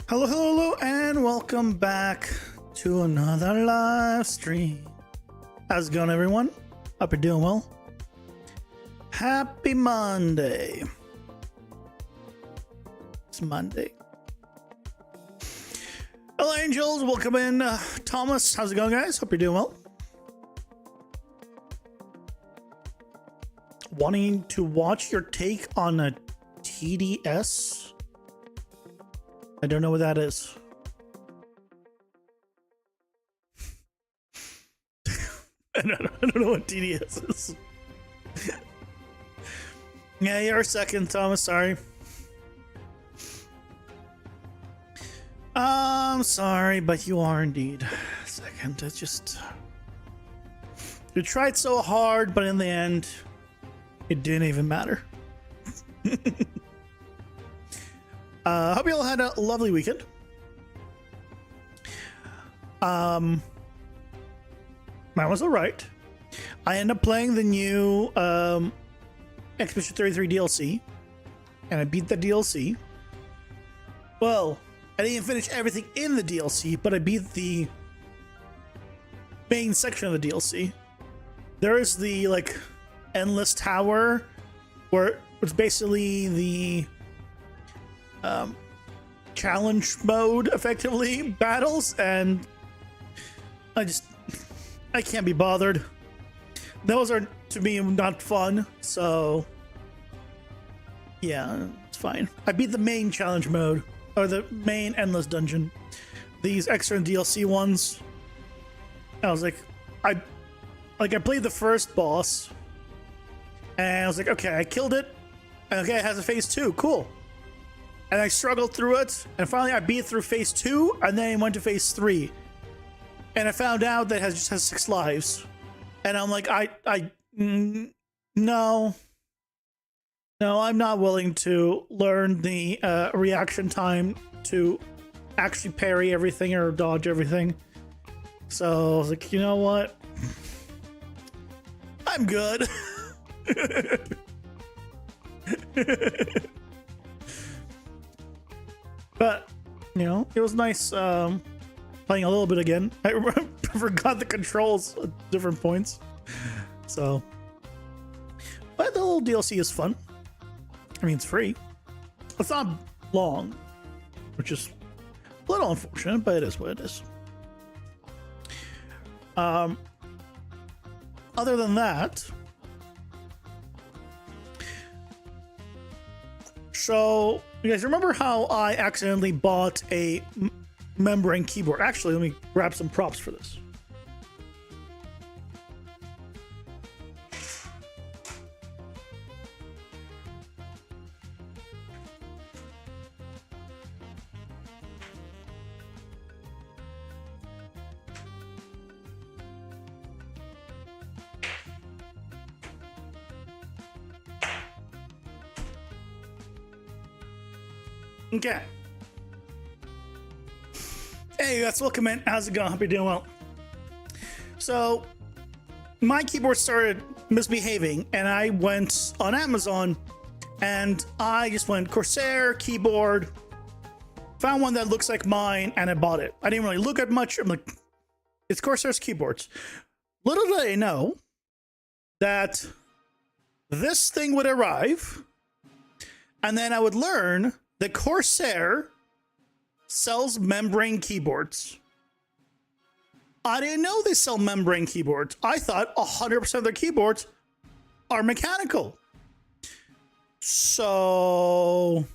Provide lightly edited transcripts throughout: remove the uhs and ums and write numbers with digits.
Hello, hello, hello, and welcome back to another live stream. How's it going, everyone? Hope you're doing well. Happy Monday. It's Monday. Hello, angels. Welcome in. Thomas, how's it going, guys? Hope you're doing well. Wanting to watch your take on a TDS? I don't know what that is. I don't know what TDS is. Yeah, you're a second, Thomas. Sorry. I'm sorry, but you are indeed second. It's just... You tried so hard, but in the end, it didn't even matter. Hope you all had a lovely weekend. Mine was alright. I ended up playing the new Expedition 33 DLC, and I beat the DLC. Well, I didn't finish everything in the DLC, but I beat the main section of the DLC. There is the like endless tower, where it's basically the challenge mode, effectively battles, and I can't be bothered. Those are, to me, not fun, so yeah, it's fine. I beat the main challenge mode, or the main endless dungeon. These extra DLC ones, I was like, I played the first boss, and I was like, okay, I killed it, okay, it has a phase 2, cool. And I struggled through it, and finally I beat through phase 2, and then I went to phase 3. And I found out that it just has 6 lives. And I'm like, no, I'm not willing to learn the reaction time to actually parry everything or dodge everything. So I was like, you know what? I'm good. But, you know, it was nice playing a little bit again. I forgot the controls at different points. So, but the little DLC is fun. I mean, it's free. It's not long, which is a little unfortunate, but it is what it is. Other than that, so you guys remember how I accidentally bought a membrane keyboard? Actually, let me grab some props for this. Okay. Hey, that's welcome in. How's it going? Hope you're doing well. So, my keyboard started misbehaving, and I went on Amazon, and I just went Corsair keyboard, found one that looks like mine, and I bought it. I didn't really look at much. I'm like, it's Corsair's keyboards. Little did I know that this thing would arrive, and then I would learn that Corsair sells membrane keyboards. I didn't know they sell membrane keyboards. I thought 100% of their keyboards are mechanical. So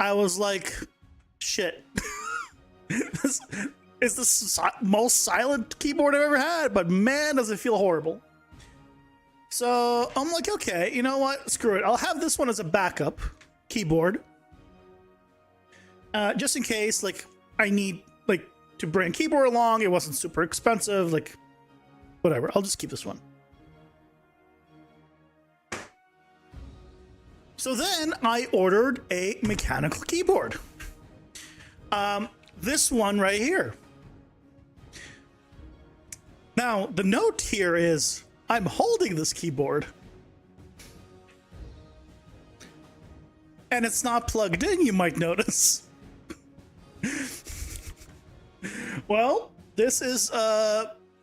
I was like, shit. This is the most silent keyboard I've ever had, but man, does it feel horrible. So I'm like, okay, you know what? Screw it. I'll have this one as a backup keyboard. Just in case, like, I need, like, to bring a keyboard along. It wasn't super expensive, like, whatever. I'll just keep this one. So then I ordered a mechanical keyboard. This one right here. Now, the note here is, I'm holding this keyboard And it's not plugged in, you might notice. Well, this is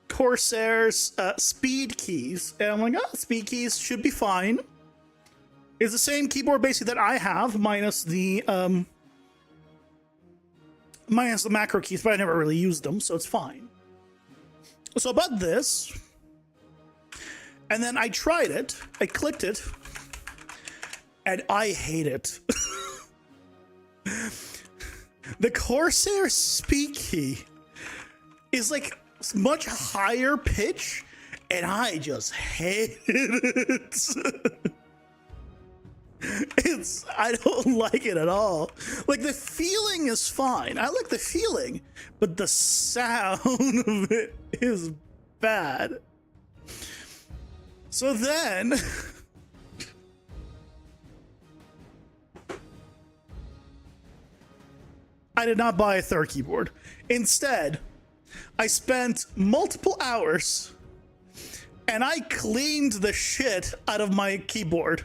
Corsair's speed keys. And I'm like, oh, speed keys should be fine. It's the same keyboard basically that I have, minus the macro keys, but I never really used them, so it's fine. So about this, and then I tried it, I clicked it, and I hate it. The Corsair speed key is like much higher pitch, and I just hate it. I don't like it at all. Like, the feeling is fine. I like the feeling, but the sound of it is bad. So then I did not buy a third keyboard. Instead, I spent multiple hours and I cleaned the shit out of my keyboard.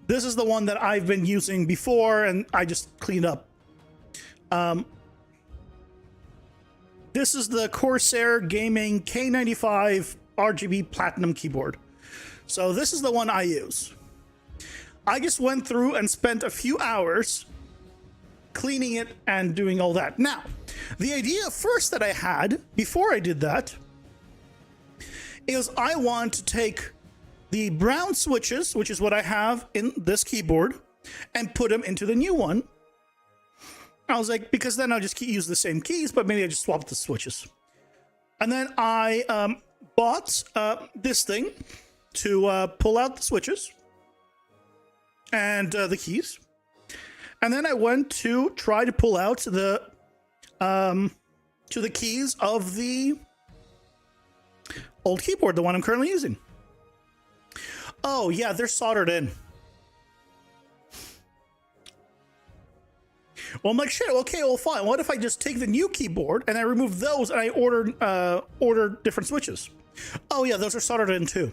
This is the one that I've been using before, and I just cleaned up. This is the Corsair Gaming K95 RGB Platinum keyboard. So this is the one I use. I just went through and spent a few hours cleaning it and doing all that. Now, the idea first that I had before I did that is I want to take the brown switches, which is what I have in this keyboard, and put them into the new one. I was like, because then I'll just use the same keys, but maybe I just swap the switches. And then I bought this thing to pull out the switches and the keys. And then I went to try to pull out the keys of the old keyboard, the one I'm currently using. Oh, yeah, they're soldered in. Well, I'm like, shit, okay, well, fine. What if I just take the new keyboard and I remove those and I order different switches? Oh, yeah, those are soldered in too.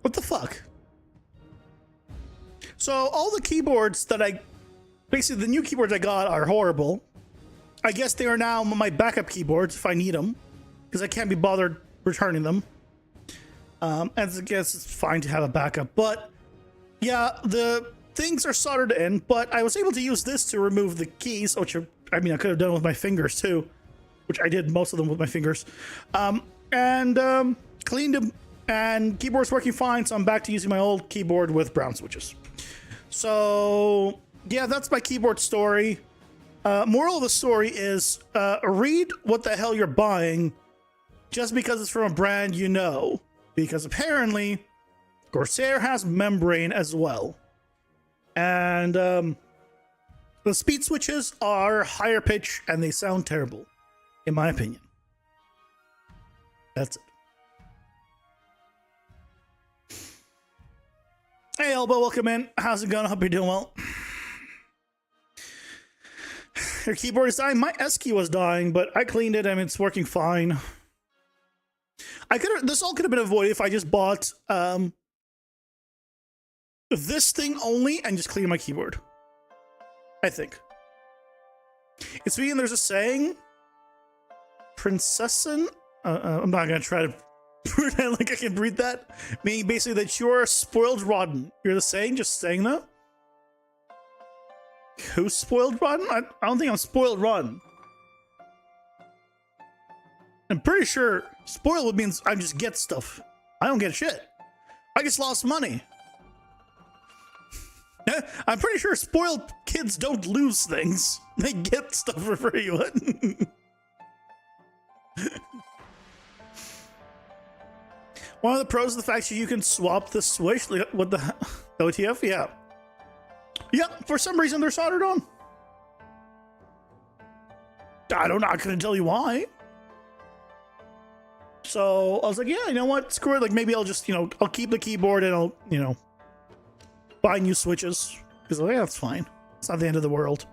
What the fuck? So all the keyboards that basically the new keyboards I got are horrible. I guess they are now my backup keyboards if I need them, because I can't be bothered returning them. And I guess it's fine to have a backup, but yeah, the things are soldered in, but I was able to use this to remove the keys, which are, I mean, I could have done with my fingers too, which I did most of them with my fingers, and cleaned them, and keyboard's working fine, so I'm back to using my old keyboard with brown switches. So yeah, that's my keyboard story. Moral of the story is read what the hell you're buying just because it's from a brand you know, because apparently Corsair has membrane as well. And the speed switches are higher pitch and they sound terrible, in my opinion. That's it. Hey, Elbow, welcome in. How's it going? I hope you're doing well. Your keyboard is dying. My S key was dying, but I cleaned it and it's working fine. This all could have been avoided if I just bought this thing only and just cleaned my keyboard. I think. It's mean there's a saying, Princessin. I'm not gonna try to pretend like I can read that. Meaning basically that you're spoiled rotten. You're the saying, just saying that. Who's spoiled rotten? I don't think I'm spoiled rotten. I'm pretty sure spoiled means I just get stuff. I don't get shit. I just lost money. I'm pretty sure spoiled kids don't lose things. They get stuff for free. What? One of the pros is the fact that you can swap the switch. What the OTF? Yeah. Yep, for some reason they're soldered on. I don't know, I couldn't tell you why. So I was like, yeah, you know what? Screw it. Like, maybe I'll just, I'll keep the keyboard and I'll, buy new switches. Because, yeah, that's fine. It's not the end of the world.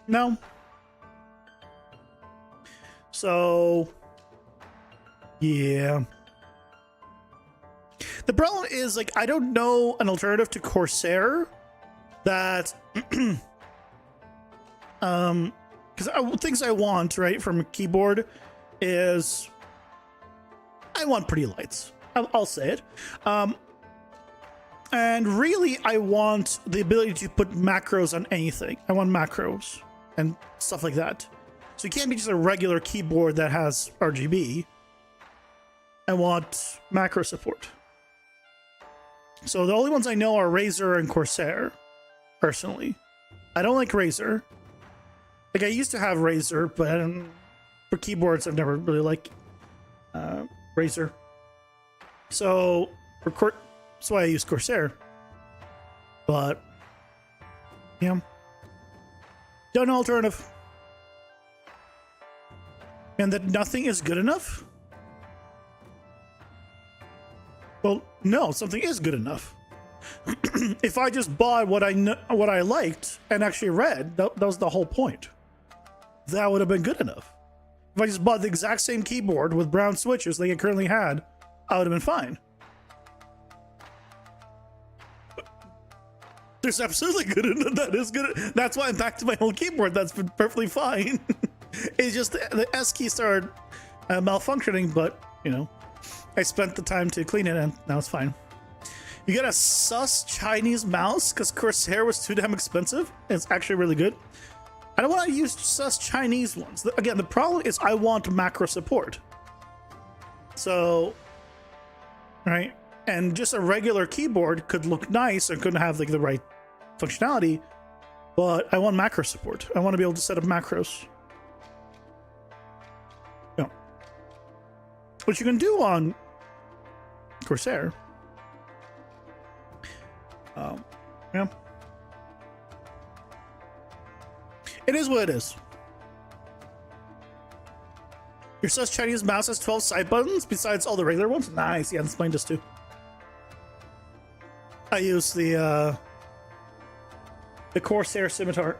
No. So, yeah. The problem is, like, I don't know an alternative to Corsair that, because things I want, right, from a keyboard is I want pretty lights. I'll say it. And really, I want the ability to put macros on anything. I want macros and stuff like that. So it can't be just a regular keyboard that has RGB. I want macro support. So the only ones I know are Razer and Corsair, personally. I don't like Razer. Like, I used to have Razer, but for keyboards, I've never really liked Razer. So that's why I use Corsair. But, yeah. Don't know alternative. And that nothing is good enough? Well, no, something is good enough. If I just bought what I liked and actually read, that was the whole point. That would have been good enough. If I just bought the exact same keyboard with brown switches like I currently had, I would have been fine. There's absolutely good enough. That is good. That's why I'm back to my old keyboard. That's been perfectly fine. It's just the S key started malfunctioning, but, you know, I spent the time to clean it and now it's fine. You get a sus Chinese mouse because Corsair was too damn expensive. It's actually really good. I don't want to use sus Chinese ones. Again, the problem is I want macro support. So, right? And just a regular keyboard could look nice and couldn't have like the right functionality, but I want macro support. I want to be able to set up macros. Yeah. Which you can do on Corsair. Yeah. It is what it is. Your sus Chinese mouse has 12 side buttons besides all the regular ones? Nice. Yeah, that's mine does too. I use the Corsair Scimitar.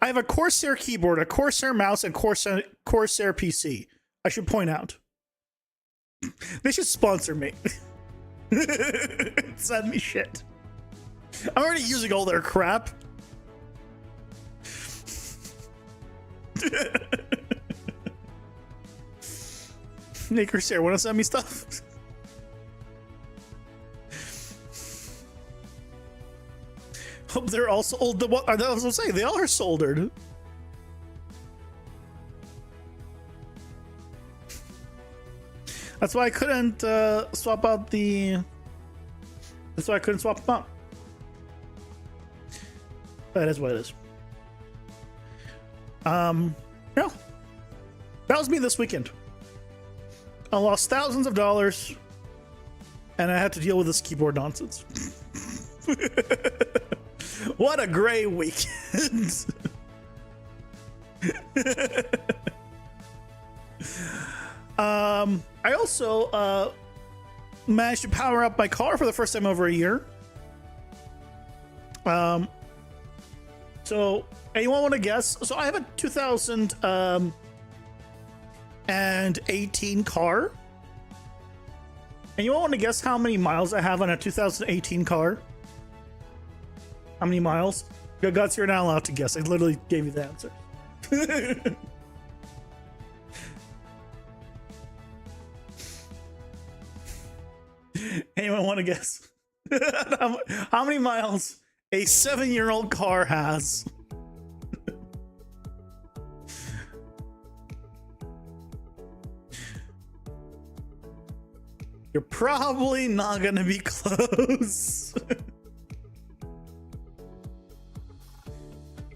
I have a Corsair keyboard, a Corsair mouse, and Corsair PC. I should point out. They should sponsor me. Send me shit. I'm already using all their crap. Hey, Corsair, want to send me stuff? Hope they're all sold. I was gonna say they all are soldered. That's why I couldn't swap out the. That's why I couldn't swap them out. That is what it is. Yeah, that was me this weekend. I lost thousands of dollars, and I had to deal with this keyboard nonsense. What a great weekend! I also managed to power up my car for the first time over a year. So anyone want to guess? So I have a 2018 car. Anyone want to guess how many miles I have on a 2018 car? How many miles? Good guts, you're not allowed to guess. I literally gave you the answer. Anyone want to guess? How many miles a 7-year-old car has? You're probably not gonna be close.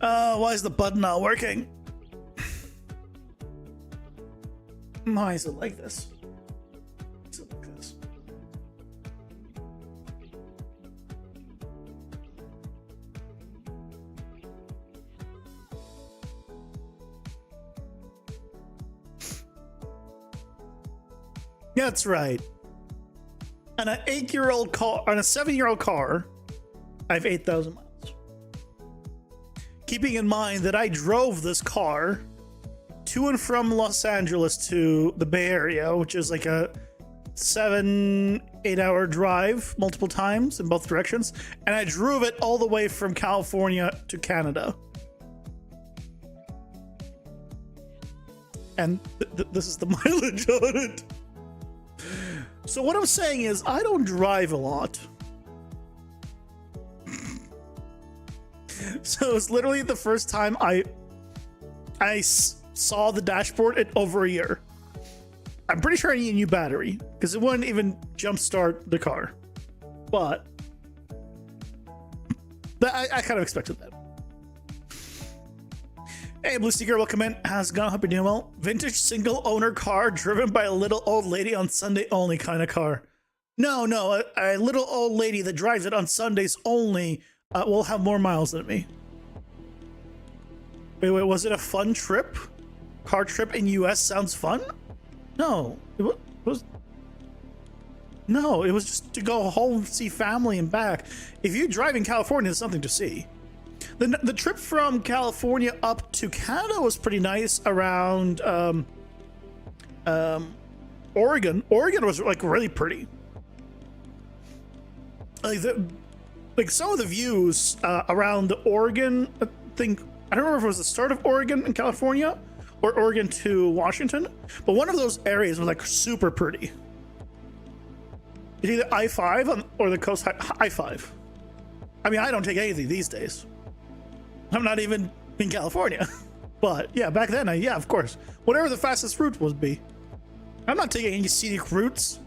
Why is the button not working? Why is it like this? Is it like this? That's right. On an 8-year-old car, on a 7-year-old car, I have 8,000 miles. Keeping in mind that I drove this car to and from Los Angeles to the Bay Area, which is like a 7-8 hour drive multiple times in both directions, and I drove it all the way from California to Canada. And this is the mileage on it. So what I'm saying is I don't drive a lot. So it's literally the first time I saw the dashboard in over a year. I'm pretty sure I need a new battery because it wouldn't even jumpstart the car. But I kind of expected that. Hey, Blue Seeker, welcome in. How's it going? Hope you're doing well. Vintage single owner car driven by a little old lady on Sunday only kind of car. No, a little old lady that drives it on Sundays only will have more miles than me. Wait, was it a fun trip? Car trip in US sounds fun? No, it was just to go home, see family and back. If you drive in California, there's something to see. The trip from California up to Canada was pretty nice around Oregon. Oregon was like really pretty. Like some of the views around the Oregon thing, I don't remember if it was the start of Oregon in California or Oregon to Washington, but one of those areas was like super pretty. It's either I-5 or the coast I-5. I mean, I don't take anything these days. I'm not even in California. But yeah, back then, yeah, of course. Whatever the fastest route would be. I'm not taking any scenic routes.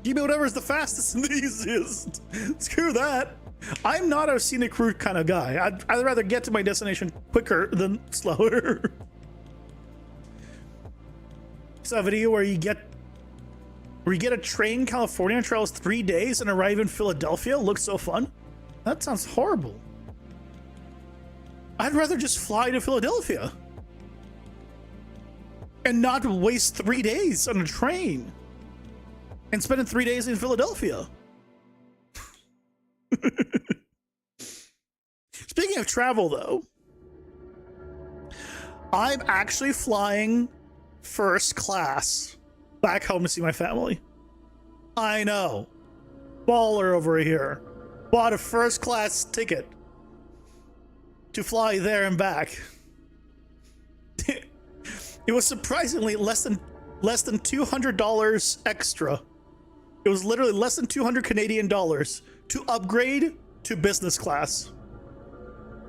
Give me whatever is the fastest and the easiest. Screw that. I'm not a scenic route kind of guy. I'd rather get to my destination quicker than slower. Saw a video where you get a train. California travels 3 days and arrive in Philadelphia. Looks so fun. That sounds horrible. I'd rather just fly to Philadelphia and not waste 3 days on a train and spend 3 days in Philadelphia. Speaking of travel, though, I'm actually flying first class back home to see my family. I know. Baller over here. Bought a first class ticket to fly there and back. It was surprisingly less than $200 extra. It was literally less than 200 Canadian dollars to upgrade to business class.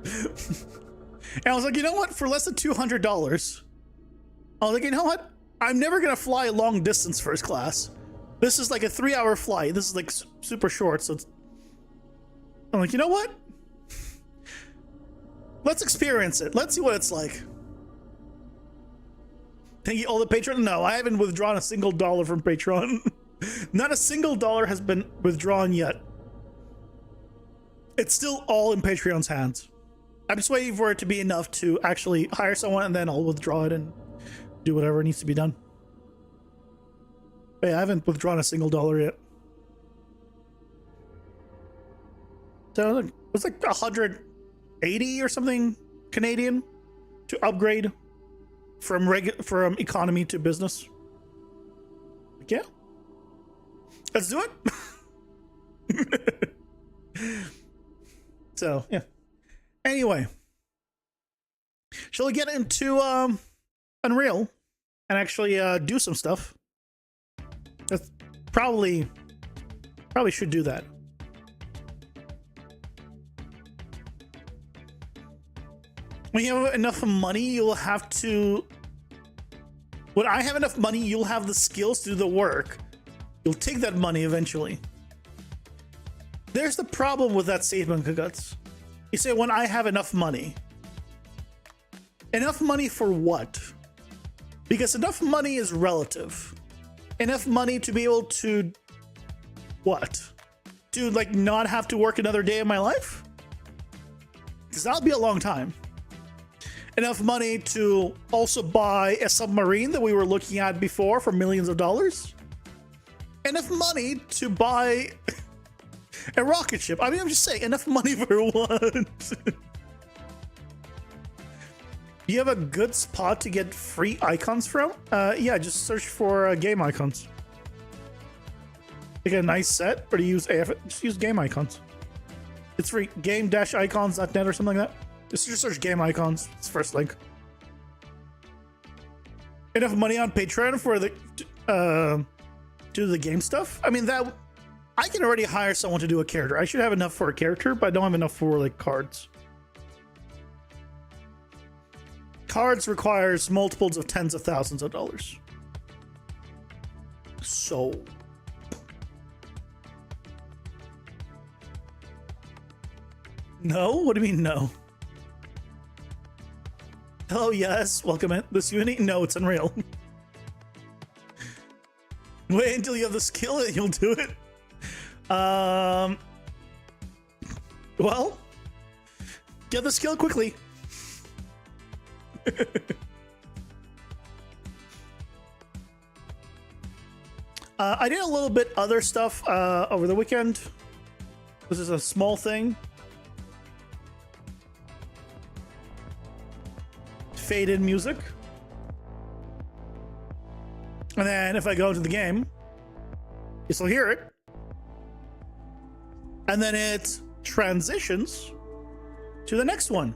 And I was like, you know what? For less than $200, I was like, you know what? I'm never gonna fly long distance first class. This is like a 3-hour flight. This is like super short, so I'm like, you know what? Let's experience it. Let's see what it's like. Thank you, all the Patreon. No, I haven't withdrawn a single dollar from Patreon. Not a single dollar has been withdrawn yet. It's still all in Patreon's hands. I'm just waiting for it to be enough to actually hire someone, and then I'll withdraw it and do whatever needs to be done. But yeah, I haven't withdrawn a single dollar yet. So it was like 180 or something Canadian to upgrade from economy to business. Like, yeah, let's do it. So yeah. Anyway, shall we get into Unreal and actually do some stuff? That's probably should do that. When you have enough money, you'll have to... When I have enough money, you'll have the skills to do the work. You'll take that money eventually. There's the problem with that statement, Kaguts. You say, when I have enough money. Enough money for what? Because enough money is relative. Enough money to be able to... What? To, like, not have to work another day in my life? Because that'll be a long time. Enough money to also buy a submarine that we were looking at before for millions of dollars. Enough money to buy a rocket ship. I mean, I'm just saying, enough money for what? Do you have a good spot to get free icons from? Yeah, just search for game icons. To get a nice set, or to use AF, just use game icons. It's free. Game-icons.net or something like that. Just search game icons. It's the first link. Enough money on Patreon for the do the game stuff? I mean, that I can already hire someone to do a character. I should have enough for a character, but I don't have enough for like cards. Cards requires multiples of tens of thousands of dollars. So no? What do you mean no? Hello, yes, welcome in. This Unity? No, it's Unreal. Wait until you have the skill and you'll do it. Well, get the skill quickly. I did a little bit other stuff over the weekend. This is a small thing. Fade in music. And then if I go into the game, you still hear it. And then it transitions to the next one.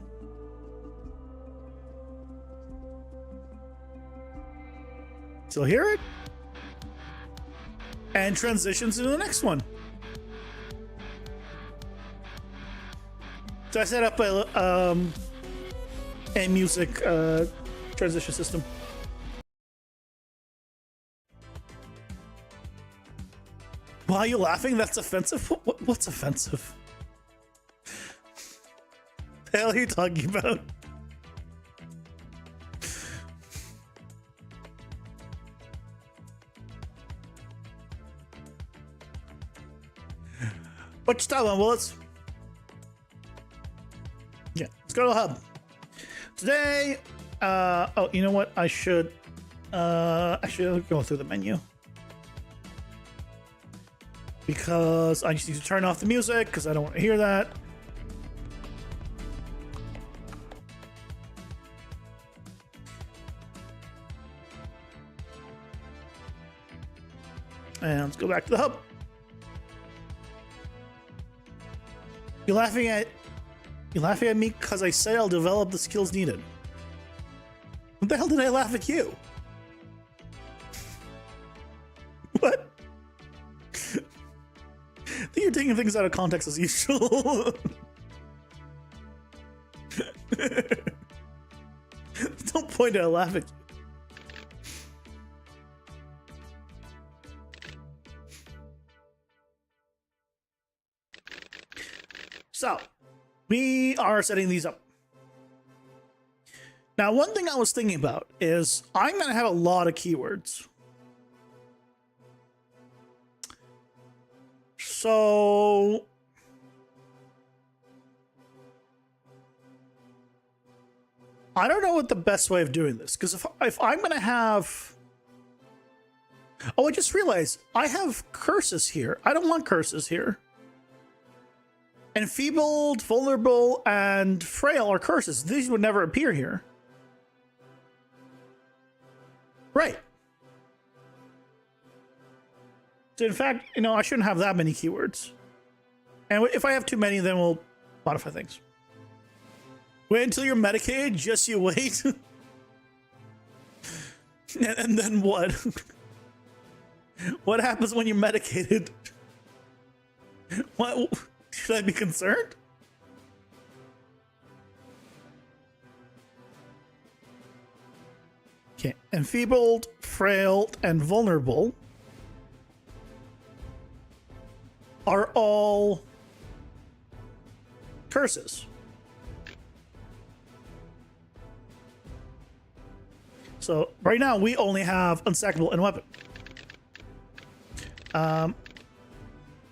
Still hear it. And transitions to the next one. So I set up a music transition system. Why are you laughing? That's offensive? What's offensive? The hell are you talking about? What you talking about, Willis? Yeah, let's go to the hub. Today, oh, you know what? I should, actually, I'll go through the menu. Because I just need to turn off the music, because I don't want to hear that. And let's go back to the hub. You're laughing at me because I said I'll develop the skills needed. What the hell did I laugh at you? What? I think you're taking things out of context as usual. Don't point at laugh at you. So, we are setting these up. Now, one thing I was thinking about is I'm going to have a lot of keywords. So, I don't know what the best way of doing this, because if I'm going to have... Oh, I just realized I have curses here. I don't want curses here. Enfeebled, vulnerable, and frail are curses. These would never appear here. Right. So in fact, you know, I shouldn't have that many keywords. And if I have too many, then we'll modify things. Wait until you're medicated, just you wait. And then what? What happens when you're medicated? What? Should I be concerned? Okay, enfeebled, frail, and vulnerable are all curses. So right now we only have unsackable and weapon.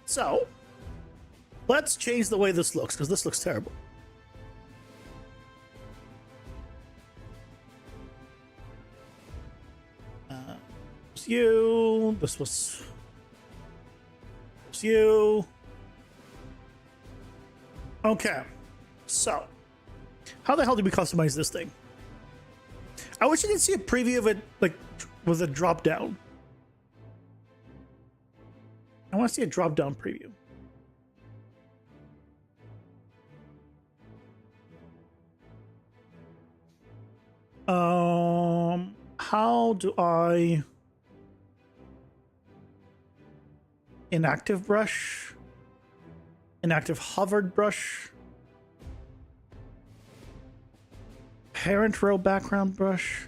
So let's change the way this looks, because this looks terrible. You. This was you. Okay. So, how the hell do we customize this thing? I wish you could see a preview of it, like, with a drop down. I want to see a drop down preview. How do I inactive brush, inactive hovered brush, parent row background brush?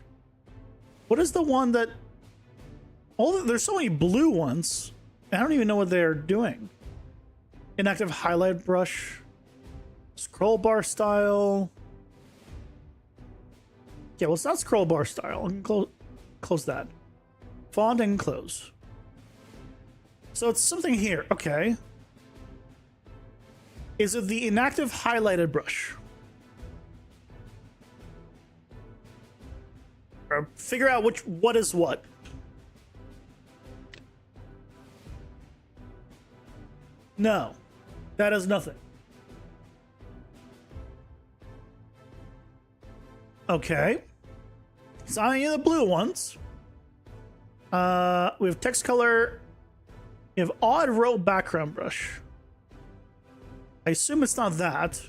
What is the one that there's so many blue ones. I don't even know what they're doing. Inactive highlight brush, scroll bar style. Yeah, well, it's not scroll bar style. I can close that. Font and close. So it's something here. Okay. Is it the inactive highlighted brush? Or figure out what is what. No, that is nothing. Okay. It's not any of the blue ones. We have text color. We have odd row background brush. I assume it's not that.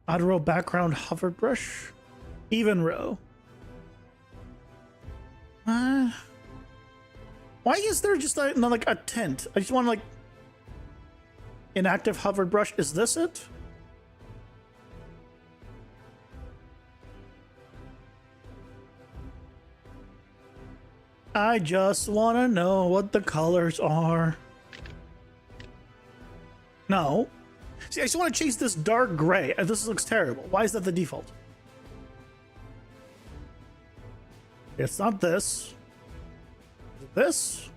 Odd row background hover brush. Even row. Why is there just not like a tint? I just want like inactive hovered brush. Is this it? I just want to know what the colors are. No. See, I just want to chase this dark gray. This looks terrible. Why is that the default? It's not this. Is it this?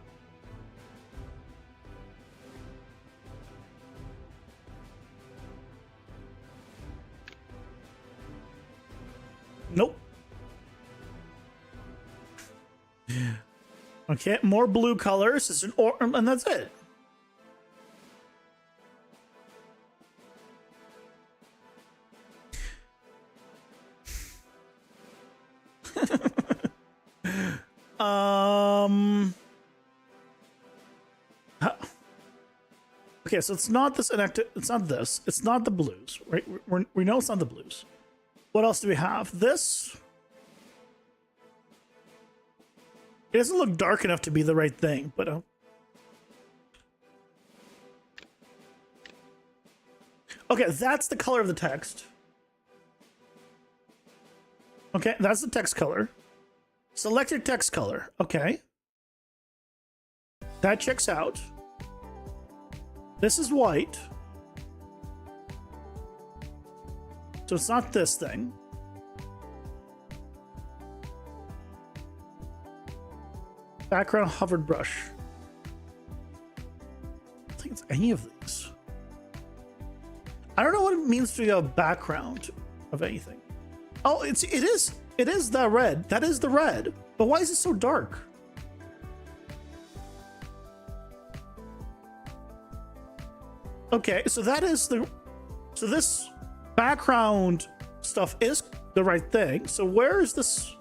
Nope. Okay, more blue colors. It's an and that's it. Okay, so it's not this inactive. It's not this. It's not the blues, right? We know it's not the blues. What else do we have? This. It doesn't look dark enough to be the right thing, but okay, that's the color of the text. Okay, that's the text color. Selected text color. Okay. That checks out. This is white. So it's not this thing. Background hovered brush. I don't think it's any of these. I don't know what it means to be a background of anything. Oh, it is the red. That is the red. But why is it so dark? Okay, so that is so this background stuff is the right thing. So where is this?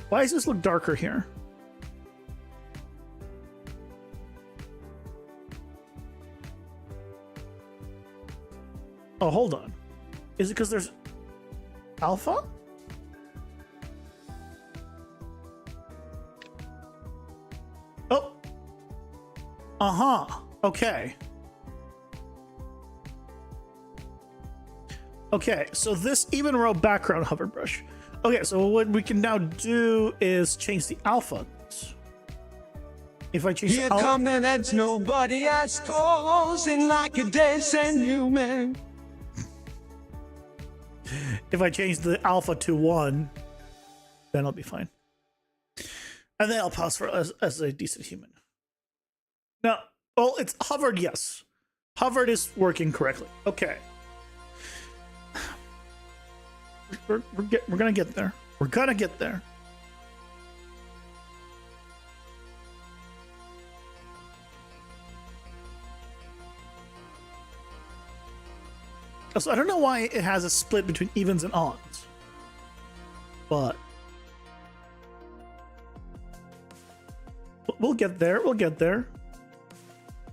Why does this look darker here? Oh, hold on. Is it because there's alpha? Oh. Uh-huh. Okay. Okay, so this even row background hover brush. Okay, so what we can now do is change the alpha. If I change Here the alpha, come the that's nobody has causing like a dancing human. if I change the alpha to 1, then I'll be fine. And then I'll pass for as a decent human. Now, well, it's hovered, yes. Hovered is working correctly. Okay. We're gonna get there. We're gonna get there. So I don't know why it has a split between evens and odds. But we'll get there. We'll get there.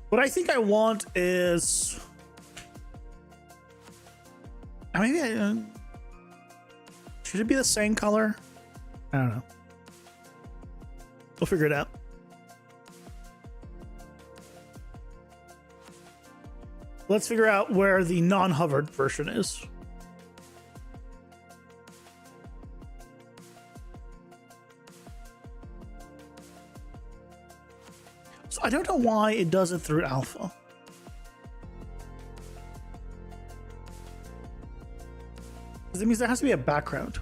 What I think I want is maybe should it be the same color? I don't know. We'll figure it out. Let's figure out where the non-hovered version is. So I don't know why it does it through alpha. Because it means there has to be a background.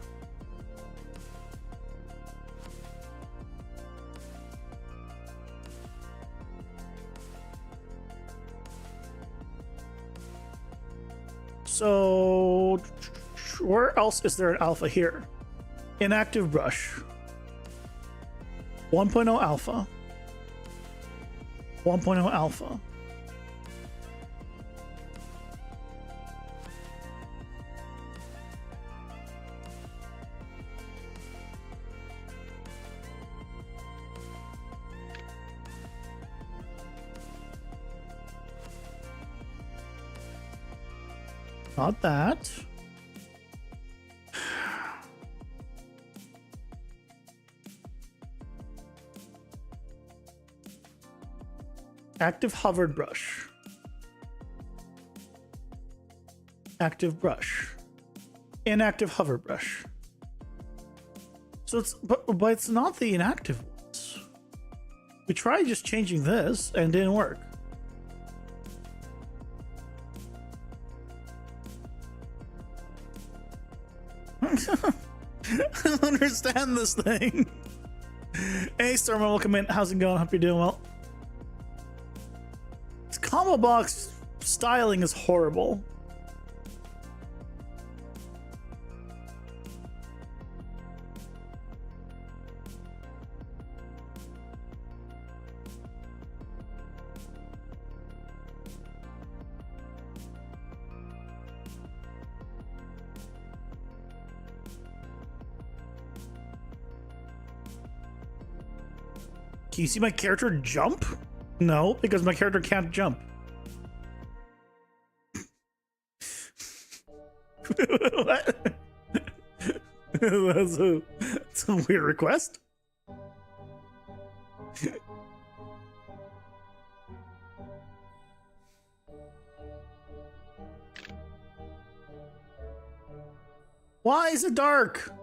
So where else is there an alpha here? Inactive brush. 1.0 alpha. 1.0 alpha. Not that. Active hovered brush. Active brush. Inactive hover brush. So it's but it's not the inactive ones. We tried just changing this and it didn't work. I don't understand this thing. Hey Storm, welcome in. How's it going? Hope you're doing well. This combo box styling is horrible. Can you see my character jump? No, because my character can't jump. What? That's a weird request. Why is it dark?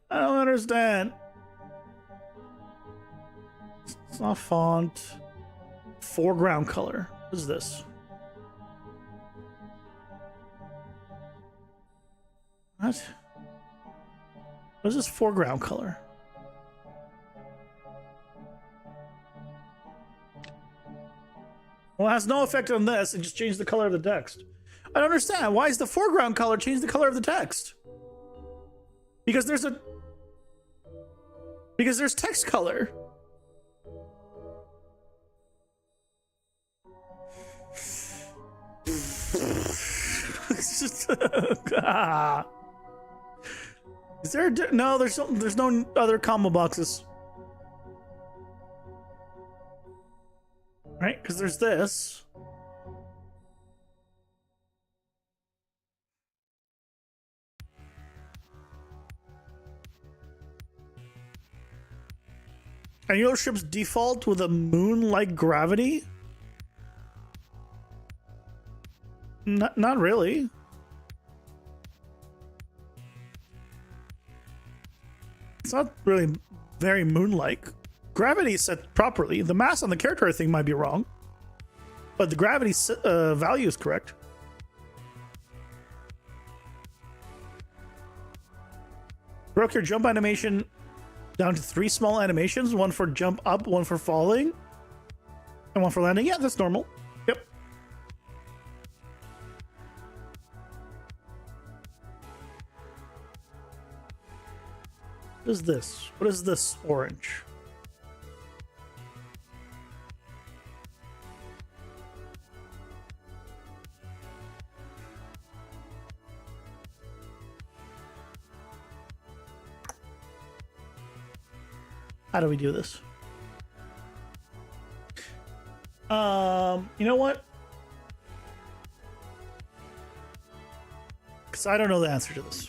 I don't understand. It's not font. Foreground color. What is this? What? What is this foreground color? Well, it has no effect on this. It just changed the color of the text. I don't understand. Why is the foreground color change the color of the text? Because there's text color. It's just Is there no? There's no other combo boxes, right? Because there's this. And your ships default with a moon-like gravity? Not really. It's not really very moon-like. Gravity is set properly. The mass on the character, I think, might be wrong. But the gravity value is correct. Broke your jump animation down to 3 small animations. 1 for jump up, 1 for falling, and 1 for landing. Yeah, that's normal. Yep. What is this? What is this orange? How do we do this? You know what? Because I don't know the answer to this.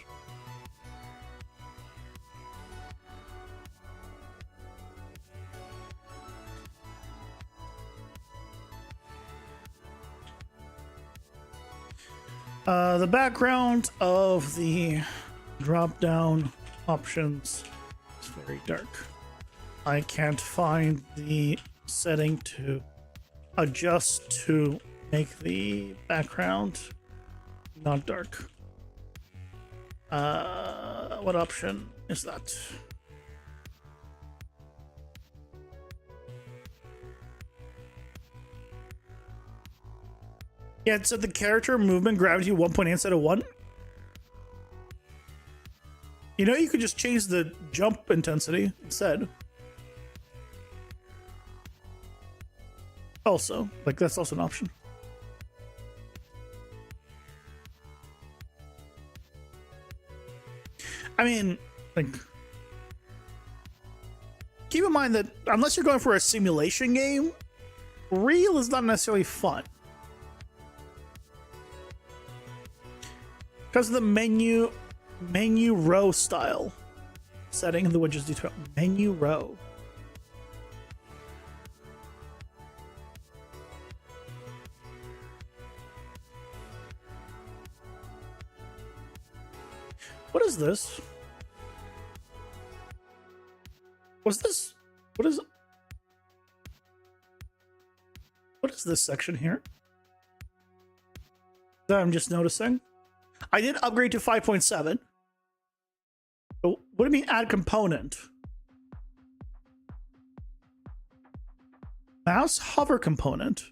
The background of the drop-down options is very dark. I can't find the setting to adjust to make the background not dark. What option is that? Yeah, it said the character movement gravity 1.8 instead of 1. You know, you could just change the jump intensity instead. Also, like, that's also an option. I mean, like, keep in mind that unless you're going for a simulation game, real is not necessarily fun. Because of the menu row style setting in the widget's detail. Menu row. What is this? Was this? What is this section here? That I'm just noticing. I did upgrade to 5.7. But what do you mean add component? Mouse hover component.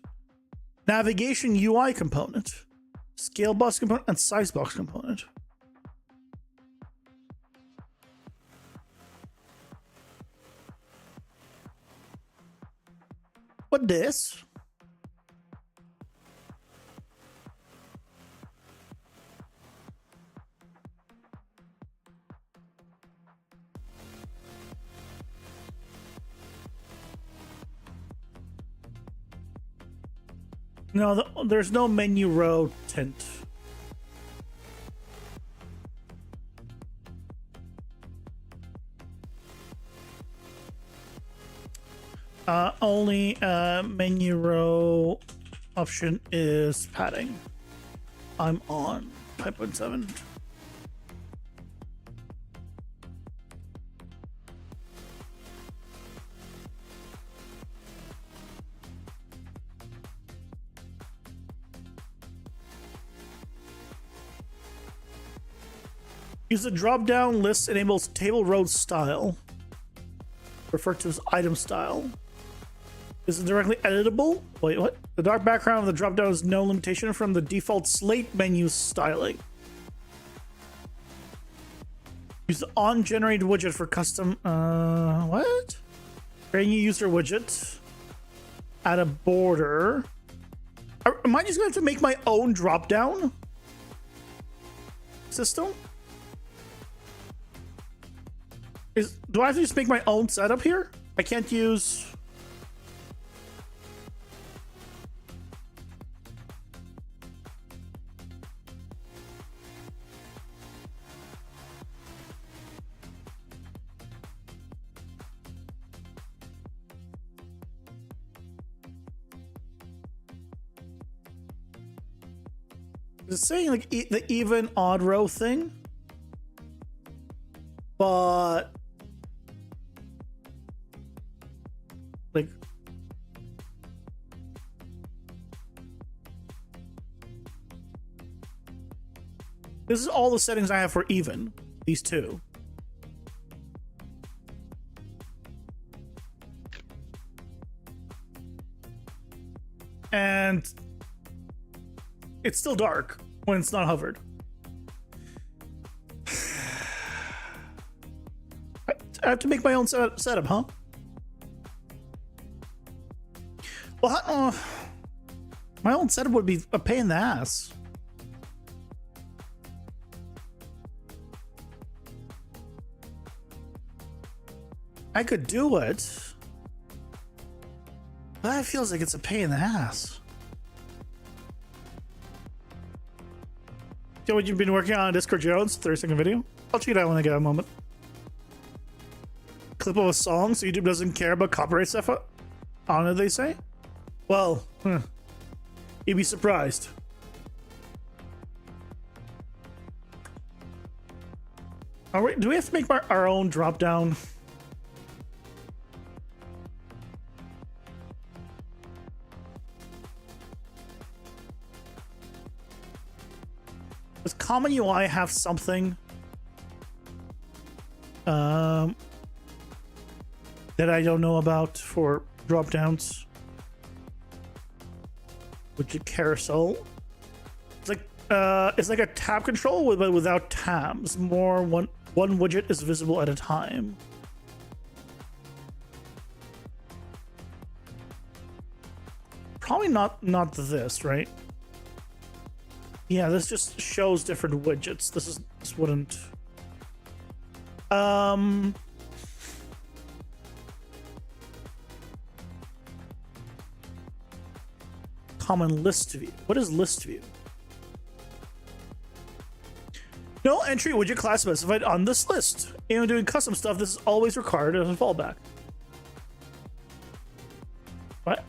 Navigation UI component. Scale box component and size box component. What this? No, there's no menu row tint. Only menu row option is padding. I'm on 5.7. Use the drop-down list enables table row style, referred to as item style. Is it directly editable? Wait, what? The dark background of the drop-down is no limitation from the default slate menu styling. Use the on-generated widget for custom, what? Create a new user widget. Add a border. Am I just going to have to make my own drop-down system? Do I have to just make my own setup here? I can't use... Is it saying like the even odd row thing? But like this is all the settings I have for even, these two. And it's still dark when it's not hovered. I have to make my own setup, huh? Well, my own setup would be a pain in the ass. I could do it, but it feels like it's a pain in the ass. You know what you've been working on Discord Jones? 30-second video. I'll check it out when I get a moment. Clip of a song so YouTube doesn't care about copyright stuff on it, they say? Well, you'd be surprised. Do we have to make our own drop down? Does Common UI have something that I don't know about for drop downs? Widget carousel. It's like a tab control but without tabs. More one widget is visible at a time. Probably not this, right? Yeah, this just shows different widgets. This wouldn't. Common list view. What is list view? No entry widget class specified on this list. And doing custom stuff, this is always required as a fallback. What?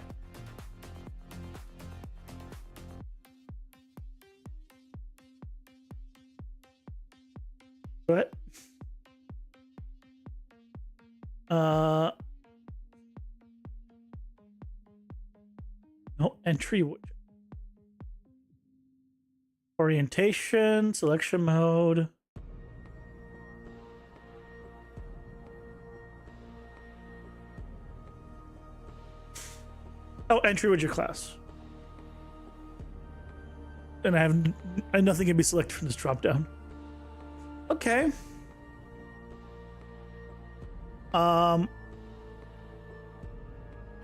What? No entry widget. Orientation, selection mode. Oh, entry widget class. And nothing can be selected from this drop down. Okay.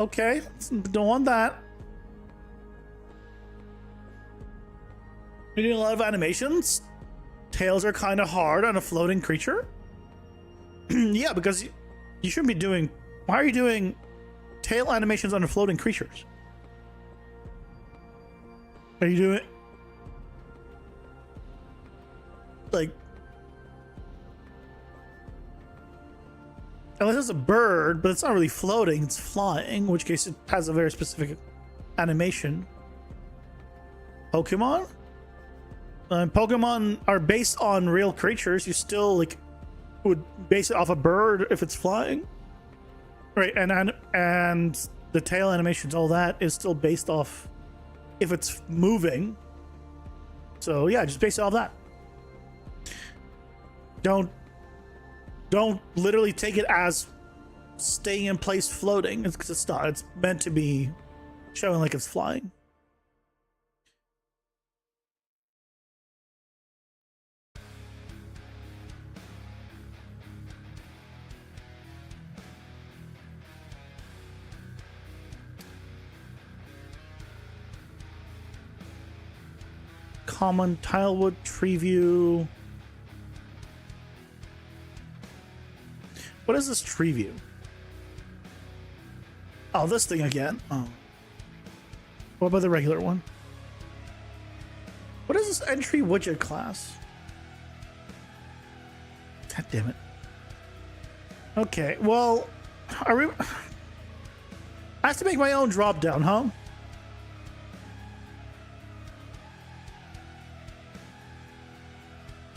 Okay, don't want that. We're doing a lot of animations. Tails are kind of hard on a floating creature. Yeah, because you shouldn't be doing. Why are you doing tail animations on floating creatures? Are you doing like? Unless it's a bird, but it's not really floating, it's flying, in which case it has a very specific animation. Pokemon? Pokemon are based on real creatures. You still would base it off a bird if it's flying. Right, and the tail animations, all that is still based off if it's moving. So yeah, just base it off that. Don't literally take it as staying in place floating. It's not. It's meant to be showing like it's flying. Common Tilewood tree view. What is this tree view? Oh, this thing again. Oh. What about the regular one? What is this entry widget class? God damn it. Okay, well, are we... I have to make my own drop down, huh?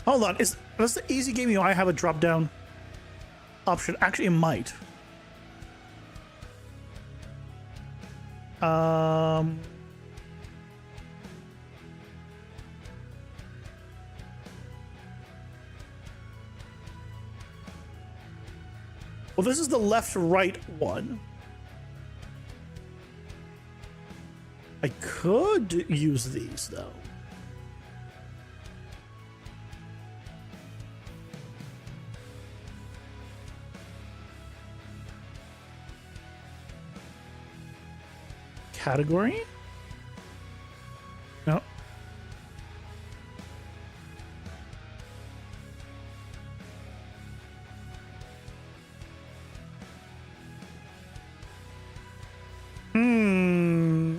Hold on, does the easy game UI have a drop down option? Actually, it might. Well, this is the left-right one. I could use these, though. category? No.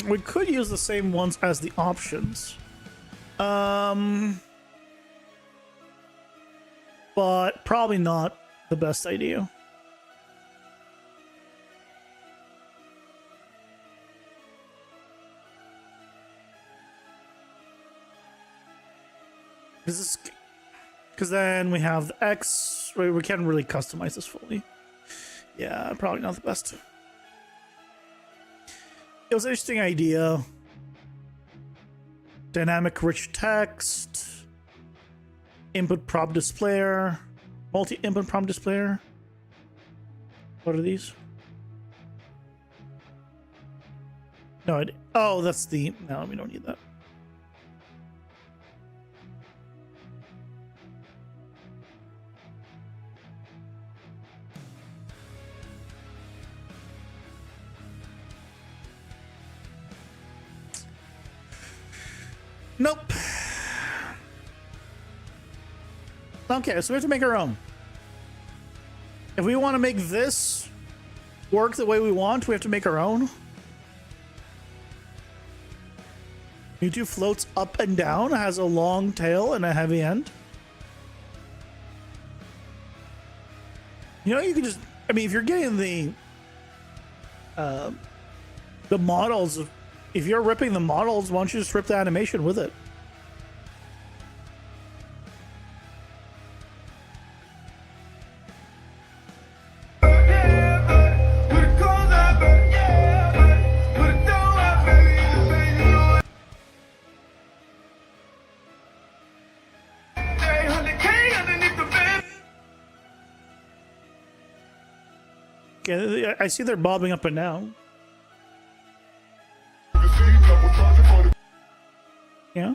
We could use the same ones as the options. But probably not the best idea. Because then we have the X. We can't really customize this fully. Yeah, probably not the best. It was an interesting idea. Dynamic rich text. Input prompt displayer. Multi-input prompt displayer. What are these? No, oh, that's the... No, we don't need that. Nope. Okay, so we have to make our own. If we want to make this work the way we want, we have to make our own. Mewtwo floats up and down, has a long tail and a heavy end. You know, you can just... I mean, if you're getting the models... If you're ripping the models, why don't you just rip the animation with it? Okay, I see they're bobbing up and down. Yeah.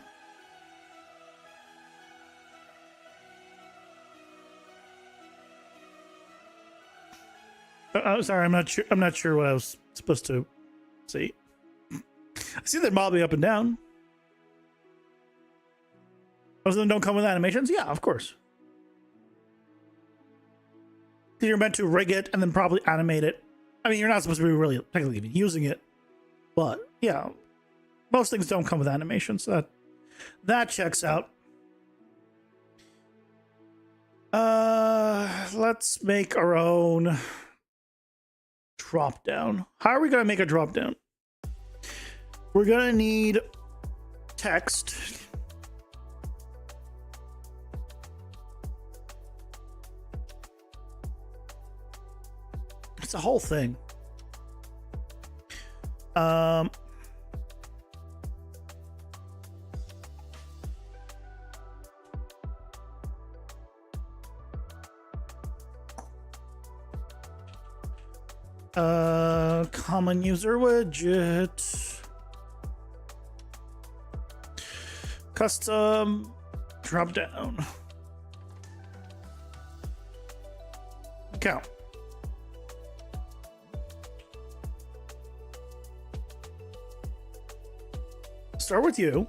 I'm sorry, I'm not sure. I'm not sure what I was supposed to see. I see they're bobbing up and down. Most of them don't come with animations. Yeah, of course. You're meant to rig it and then probably animate it. I mean, you're not supposed to be really technically even using it, but yeah, most things don't come with animations, so that checks out. Let's make our own drop down. How are we gonna make a drop down? We're gonna need text. It's a whole thing. Common user widget. Custom drop down. Count. Start with you.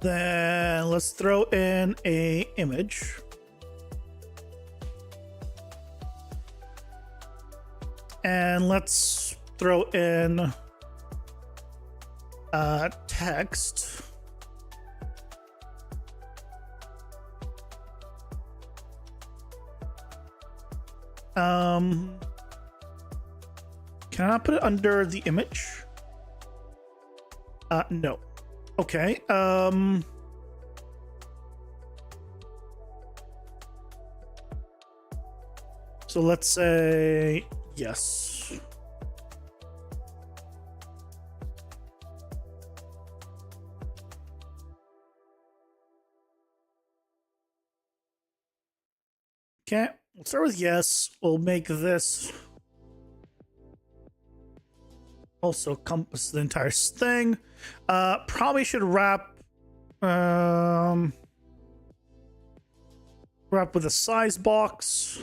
Then let's throw in a image. And let's throw in text. Can I put it under the image? No. Okay. So let's say yes. Okay, we'll start with yes. We'll make this also compass the entire thing. Probably should wrap with a size box.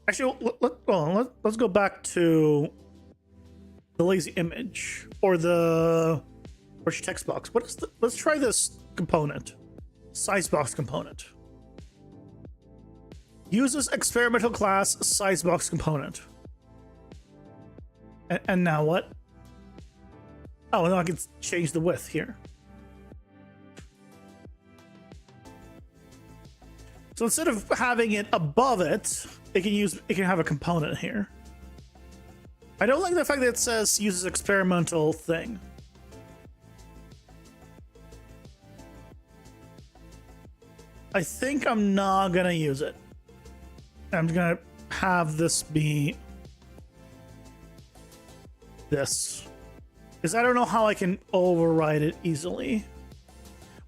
Actually, let's go back to the lazy image or the text box. What is the? Let's try this component, size box component. Uses experimental class size box component. And now what? Oh, now I can change the width here. So instead of having it above it, it can have a component here. I don't like the fact that it says uses experimental thing. I think I'm not gonna use it. I'm gonna have this be this. Because I don't know how I can override it easily.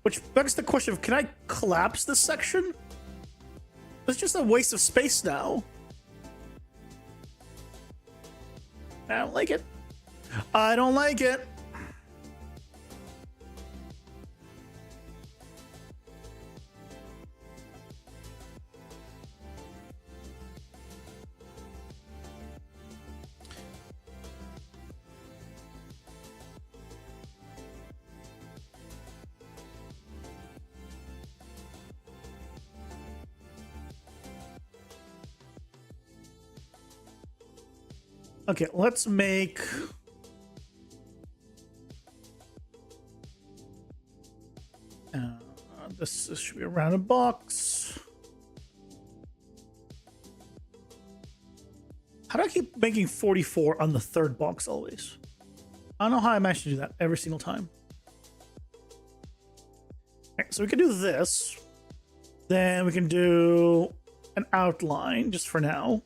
Which begs the question of, can I collapse this section? It's just a waste of space now. I don't like it. I don't like it. Okay, let's make this should be a rounded box. How do I keep making 44 on the third box always? I don't know how I managed to do that every single time. Okay, so we can do this. Then we can do an outline just for now.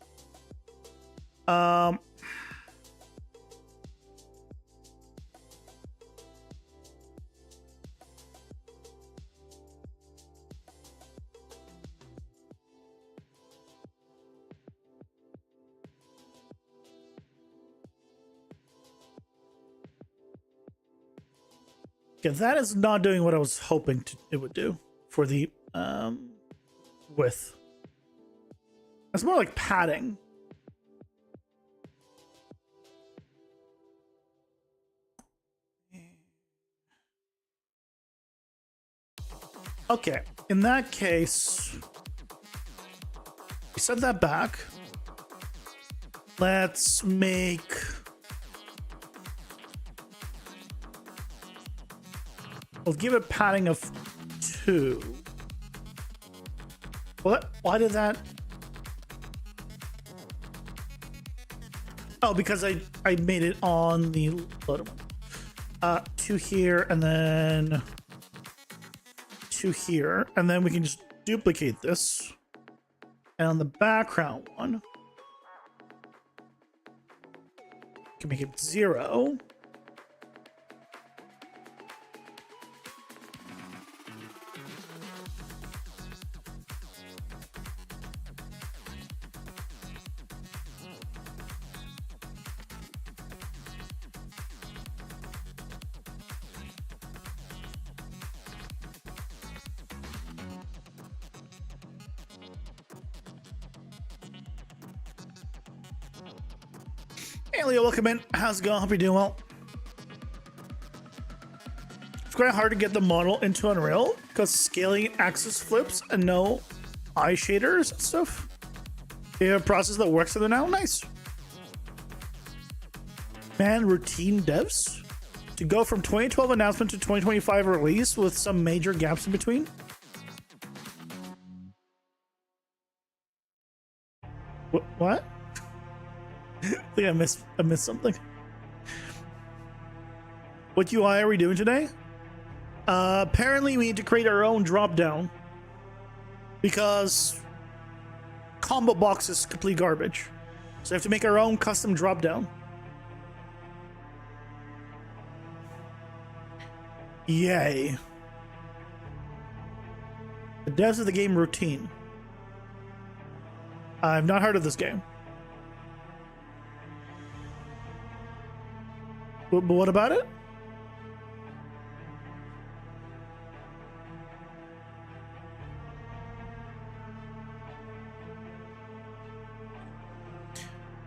Yeah, that is not doing what I was hoping it would do for the width. It's more like padding. Okay, in that case, we set that back. Let's make I'll give it padding of 2. What? Why did that? Oh, because I made it on the loaded one. 2 here and then 2 here, and then we can just duplicate this. And on the background one, can make it 0. Hey Leo, welcome in. How's it going? Hope you're doing well. It's quite hard to get the model into Unreal because scaling axis flips and no eye shaders and stuff. You have a process that works for them now? Nice. Man, routine devs? To go from 2012 announcement to 2025 release with some major gaps in between? What? I think I missed something. What UI are we doing today? Apparently we need to create our own drop down because combo box is complete garbage. So we have to make our own custom drop down. Yay. The devs of the game routine. I've not heard of this game. But what about it?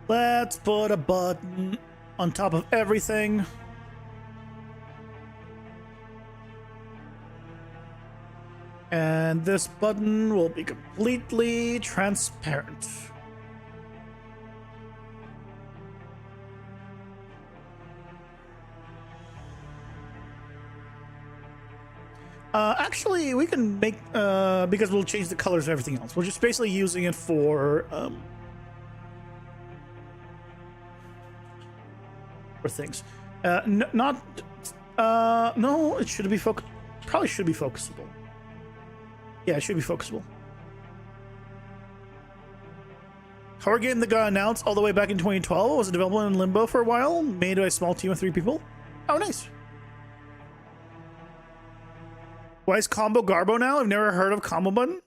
Let's put a button on top of everything. And this button will be completely transparent. Actually, we can make, because we'll change the colors of everything else. We're just basically using it for things. No, it should be probably should be focusable. Yeah, it should be focusable. Horror game that got announced all the way back in 2012 was developed in limbo for a while, made by a small team of 3 people. Oh, nice. Why is Combo Garbo now? I've never heard of Combo Button.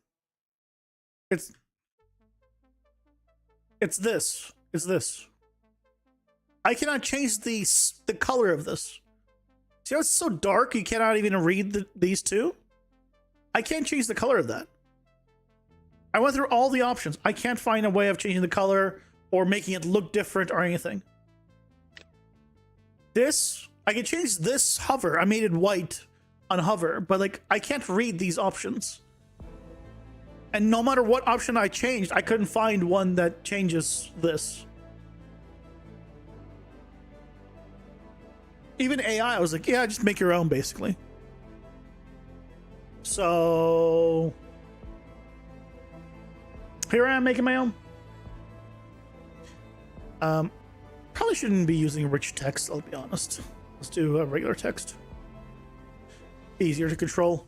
It's this. It's this. I cannot change the color of this. See how it's so dark you cannot even read these two? I can't change the color of that. I went through all the options. I can't find a way of changing the color or making it look different or anything. This, I can change this hover. I made it white on hover, but like I can't read these options. And no matter what option I changed, I couldn't find one that changes this. Even AI, I was like, yeah, just make your own, basically. So here I am making my own. Probably shouldn't be using rich text, I'll be honest. Let's do a regular text. Easier to control.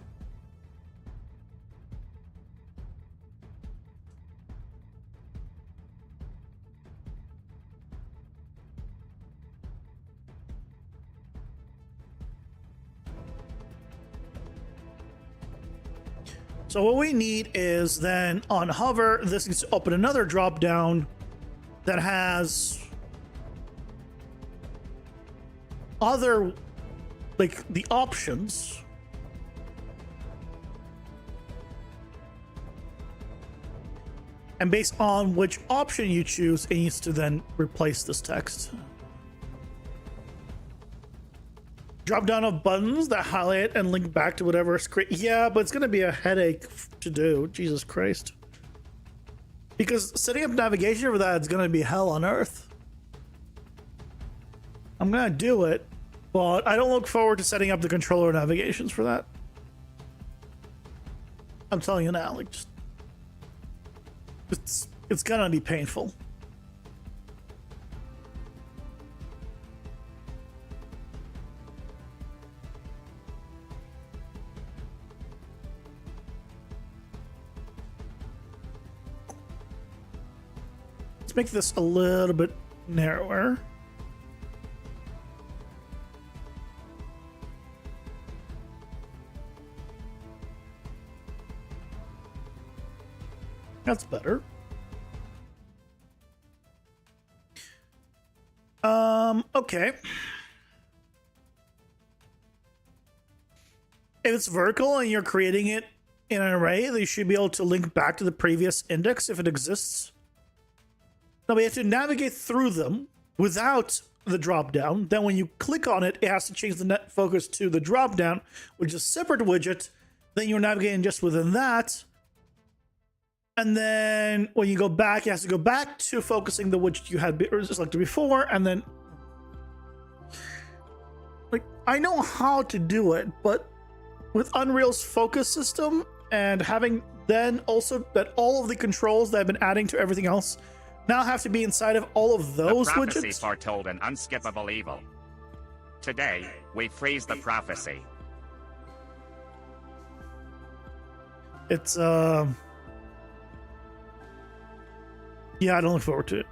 So what we need is then on hover, this needs to open another drop down that has other, like the options. And based on which option you choose, it needs to then replace this text. Drop down of buttons that highlight and link back to whatever screen. Yeah, but it's going to be a headache to do. Jesus Christ. Because setting up navigation for that is going to be hell on earth. I'm going to do it, but I don't look forward to setting up the controller navigations for that. I'm telling you now, like, just it's gonna be painful. Let's make this a little bit narrower. That's better. Okay. If it's vertical and you're creating it in an array, they should be able to link back to the previous index if it exists. Now we have to navigate through them without the drop down. Then when you click on it, it has to change the net focus to the drop down, which is a separate widget. Then you're navigating just within that. And then when you go back, it has to go back to focusing the widget you had selected before. And then, like, I know how to do it, but with Unreal's focus system and having then also that all of the controls that I've been adding to everything else now have to be inside of all of those the prophecy widgets. Foretold an unskippable evil. Today, we freeze the prophecy. It's yeah, I don't look forward to it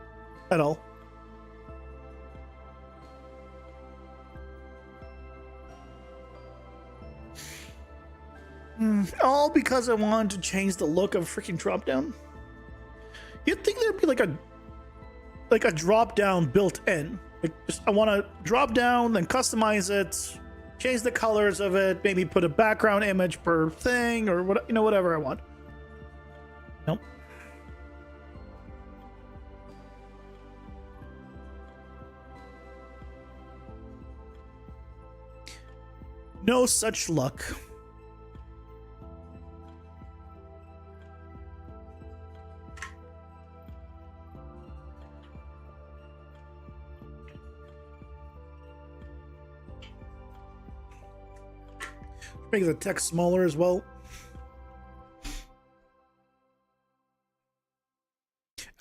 at all. All because I wanted to change the look of freaking drop down. You'd think there'd be like a drop down built in. Like, just I want to drop down, then customize it, change the colors of it, maybe put a background image per thing or what, you know, whatever I want. Nope. No such luck. Make the text smaller as well.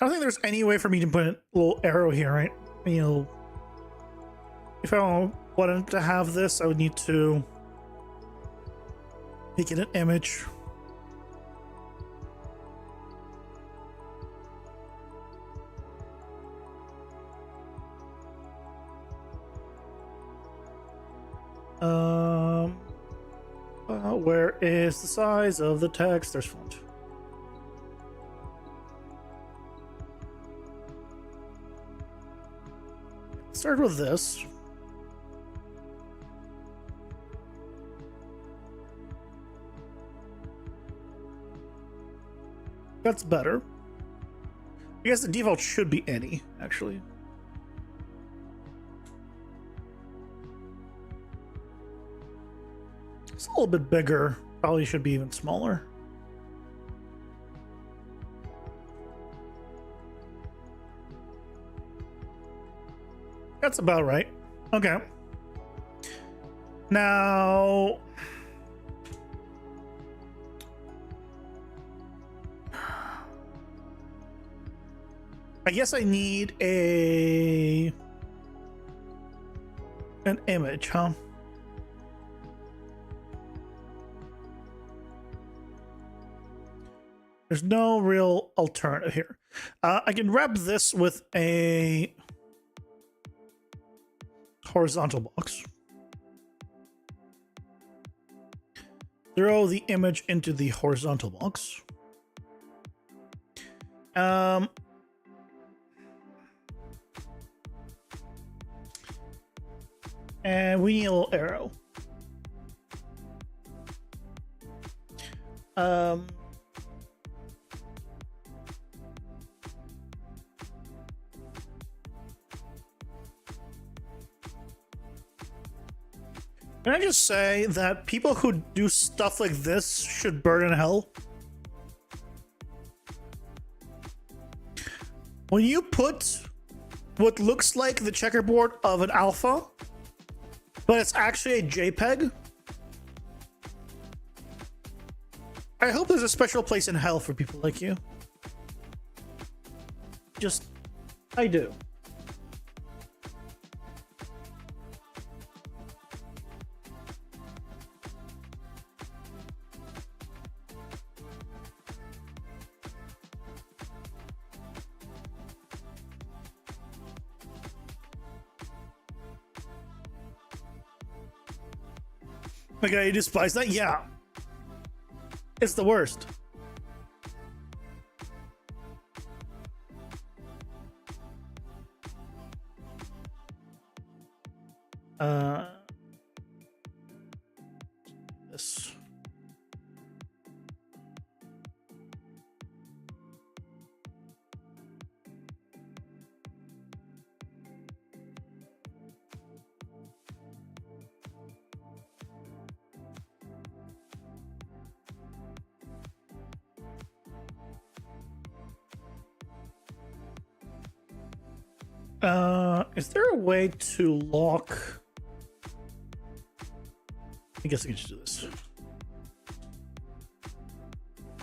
I don't think there's any way for me to put a little arrow here, right? You know, if I wanted to have this, I would need to make it an image. Where is the size of the text? There's font. Start with this. That's better. I guess the default should be any, actually. It's a little bit bigger. Probably should be even smaller. That's about right. Okay. Now... I guess I need an image, huh? There's no real alternative here. I can wrap this with a horizontal box. Throw the image into the horizontal box. And we need a little arrow. Can I just say that people who do stuff like this should burn in hell? When you put what looks like the checkerboard of an alpha, but it's actually a JPEG, I hope there's a special place in hell for people like you. Just, I do. Okay, you despise that? Yeah. It's the worst. This. Is there a way to lock? I guess I can just do this.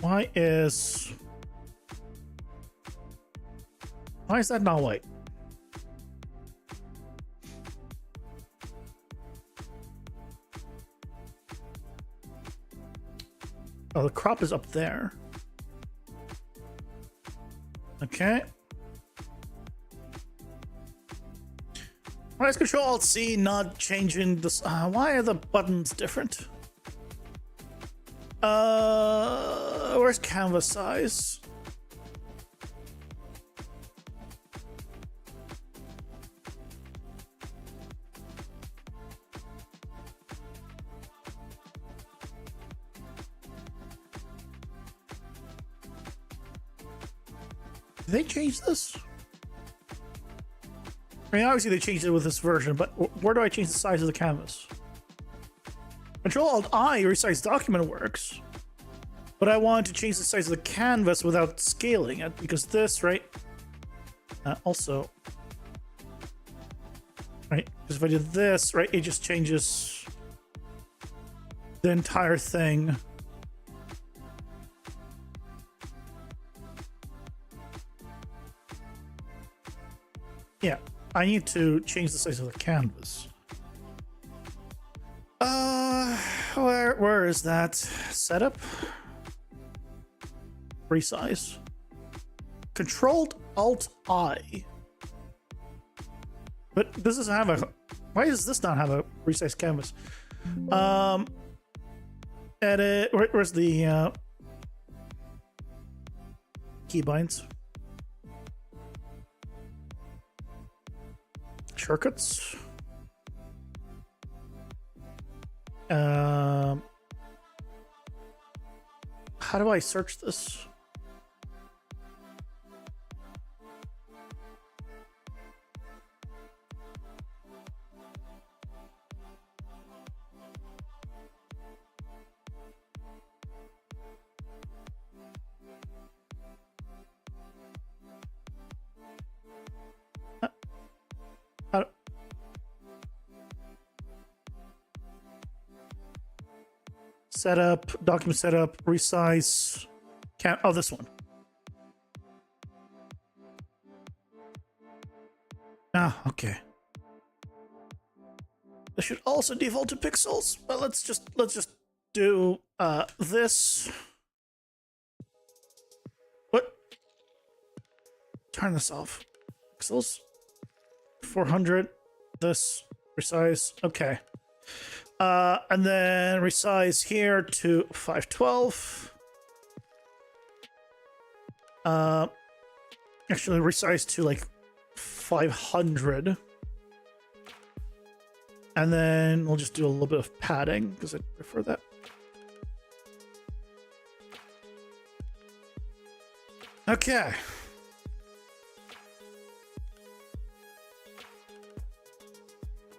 Why is that not white? Oh, the crop is up there. Okay. Why is Control Alt C not changing this? Why are the buttons different? Where's canvas size? Did they change this? I mean, obviously they changed it with this version, but where do I change the size of the canvas? Control Alt I resize document works, but I want to change the size of the canvas without scaling it because this, right? Also, right? Because if I do this, right, it just changes the entire thing. Yeah, I need to change the size of the canvas. Where is that? Setup? Resize. Controlled Alt I. But this doesn't have a... Why does this not have a resize canvas? Edit... Where's the... keybinds? Shortcuts. How do I search this? How Setup, document setup, resize. Oh, this one. Ah, okay. This should also default to pixels. But let's just do this. What? Turn this off. Pixels. 400. This resize. Okay. And then resize here to 512. Actually resize to like 500. And then we'll just do a little bit of padding because I prefer that. Okay.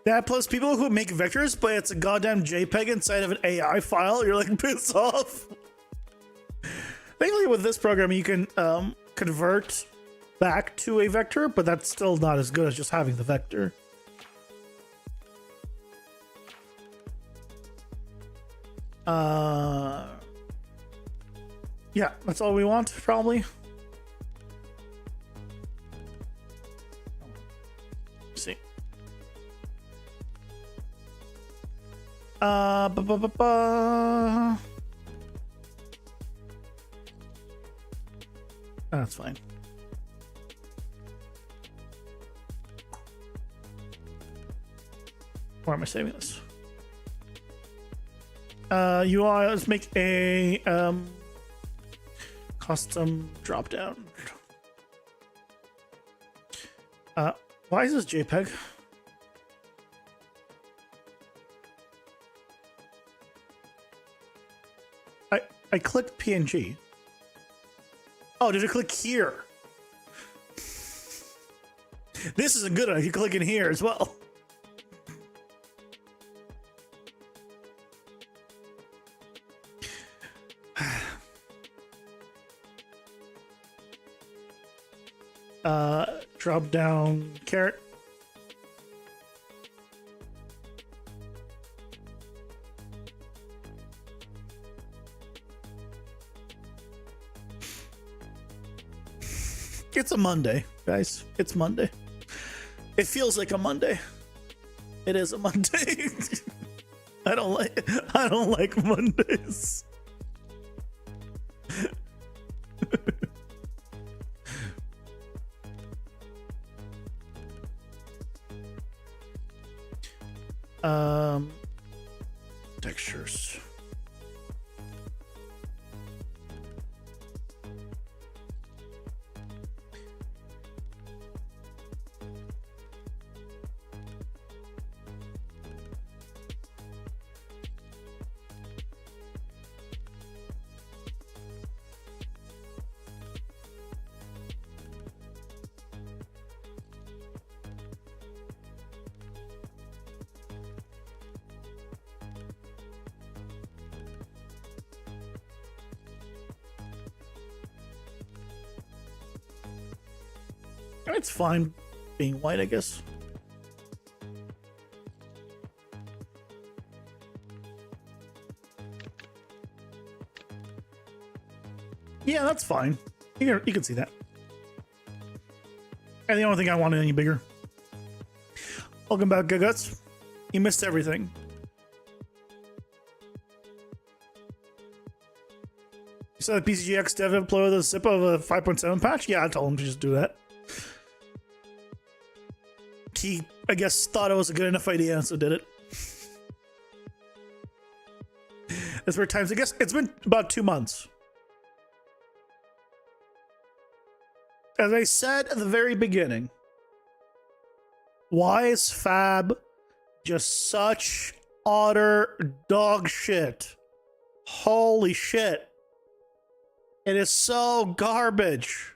That plus people who make vectors, but it's a goddamn JPEG inside of an AI file, you're like, piss off. Thankfully with this program you can convert back to a vector, but that's still not as good as just having the vector. Yeah, that's all we want, probably. Let's see. That's fine. Where am I saving this? UI, let's make a custom drop down. Why is this JPEG? I clicked PNG. Oh, did I click here? This isn't good enough. You click in here as well. Drop down carrot. It's a Monday, guys. It's Monday. It feels like a Monday. It is a Monday. I don't like Mondays. Textures. It's fine being white, I guess. Yeah, that's fine. You can see that. And the only thing I wanted any bigger. Welcome back, Guts. You missed everything. You saw the PCGX dev upload the zip of a 5.7 patch? Yeah, I told him to just do that. He, I guess, thought it was a good enough idea, and so did it. That's where times, I guess, it's been about 2 months. As I said at the very beginning, why is Fab just such utter dog shit? Holy shit. It is so garbage.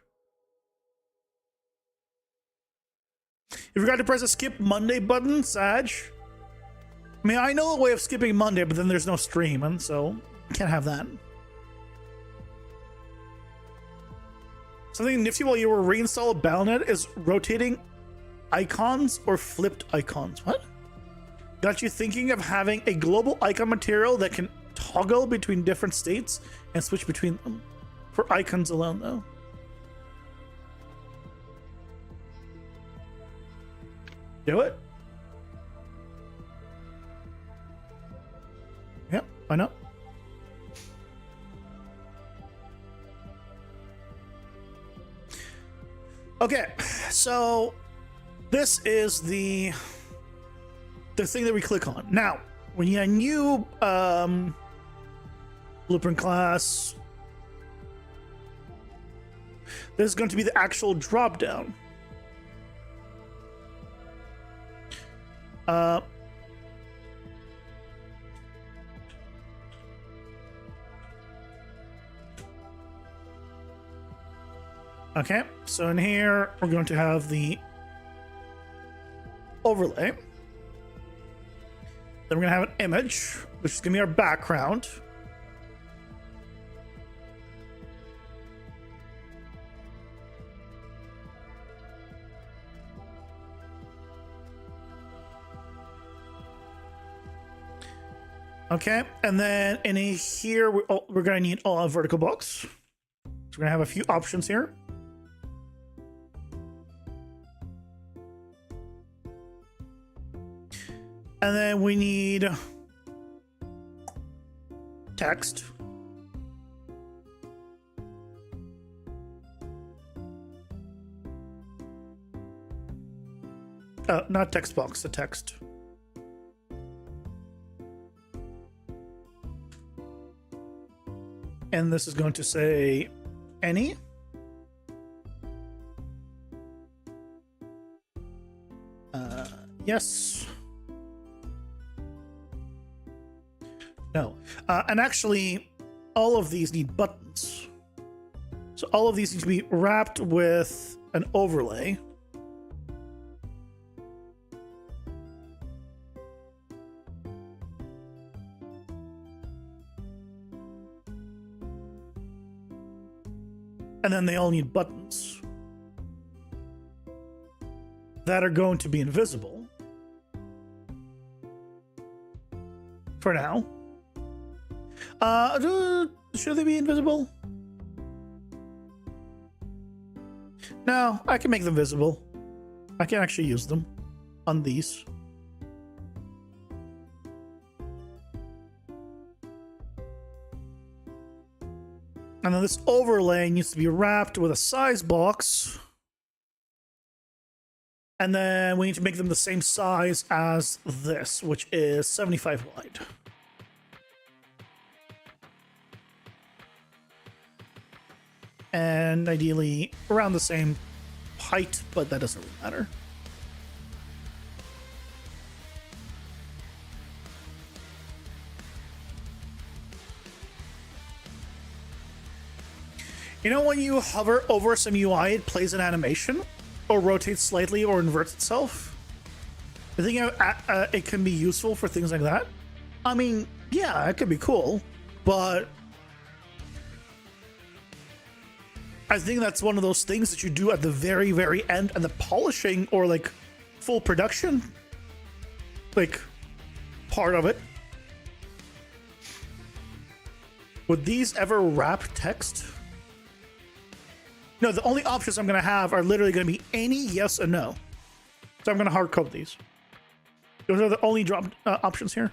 You forgot to press the skip Monday button, Sag. I mean, I know a way of skipping Monday, but then there's no stream, and so can't have that. Something nifty while you were reinstall Battle.net is rotating icons or flipped icons. What? Got you thinking of having a global icon material that can toggle between different states and switch between them. For icons alone, though. Do it. Yep, why not? Okay, so this is the thing that we click on. Now, when you have a new blueprint class, this is going to be the actual drop down. Okay, so in here, we're going to have the overlay. Then we're going to have an image, which is going to be our background. Okay, and then in here, we're going to need all vertical box. So we're going to have a few options here. And then we need text. Not text box, the text. And this is going to say any. Yes. No. And actually, all of these need buttons. So all of these need to be wrapped with an overlay. And then they all need buttons that are going to be invisible for now. Should they be invisible? No, I can make them visible. I can actually use them on these. And then this overlay needs to be wrapped with a size box. And then we need to make them the same size as this, which is 75 wide. And ideally around the same height, but that doesn't really matter. You know when you hover over some UI, it plays an animation, or rotates slightly, or inverts itself? I think it can be useful for things like that. I mean, yeah, it could be cool, but I think that's one of those things that you do at the very, very end, and the polishing or like full production, like part of it. Would these ever wrap text? No, the only options I'm going to have are literally going to be any yes and no. So I'm going to hard code these. Those are the only drop options here.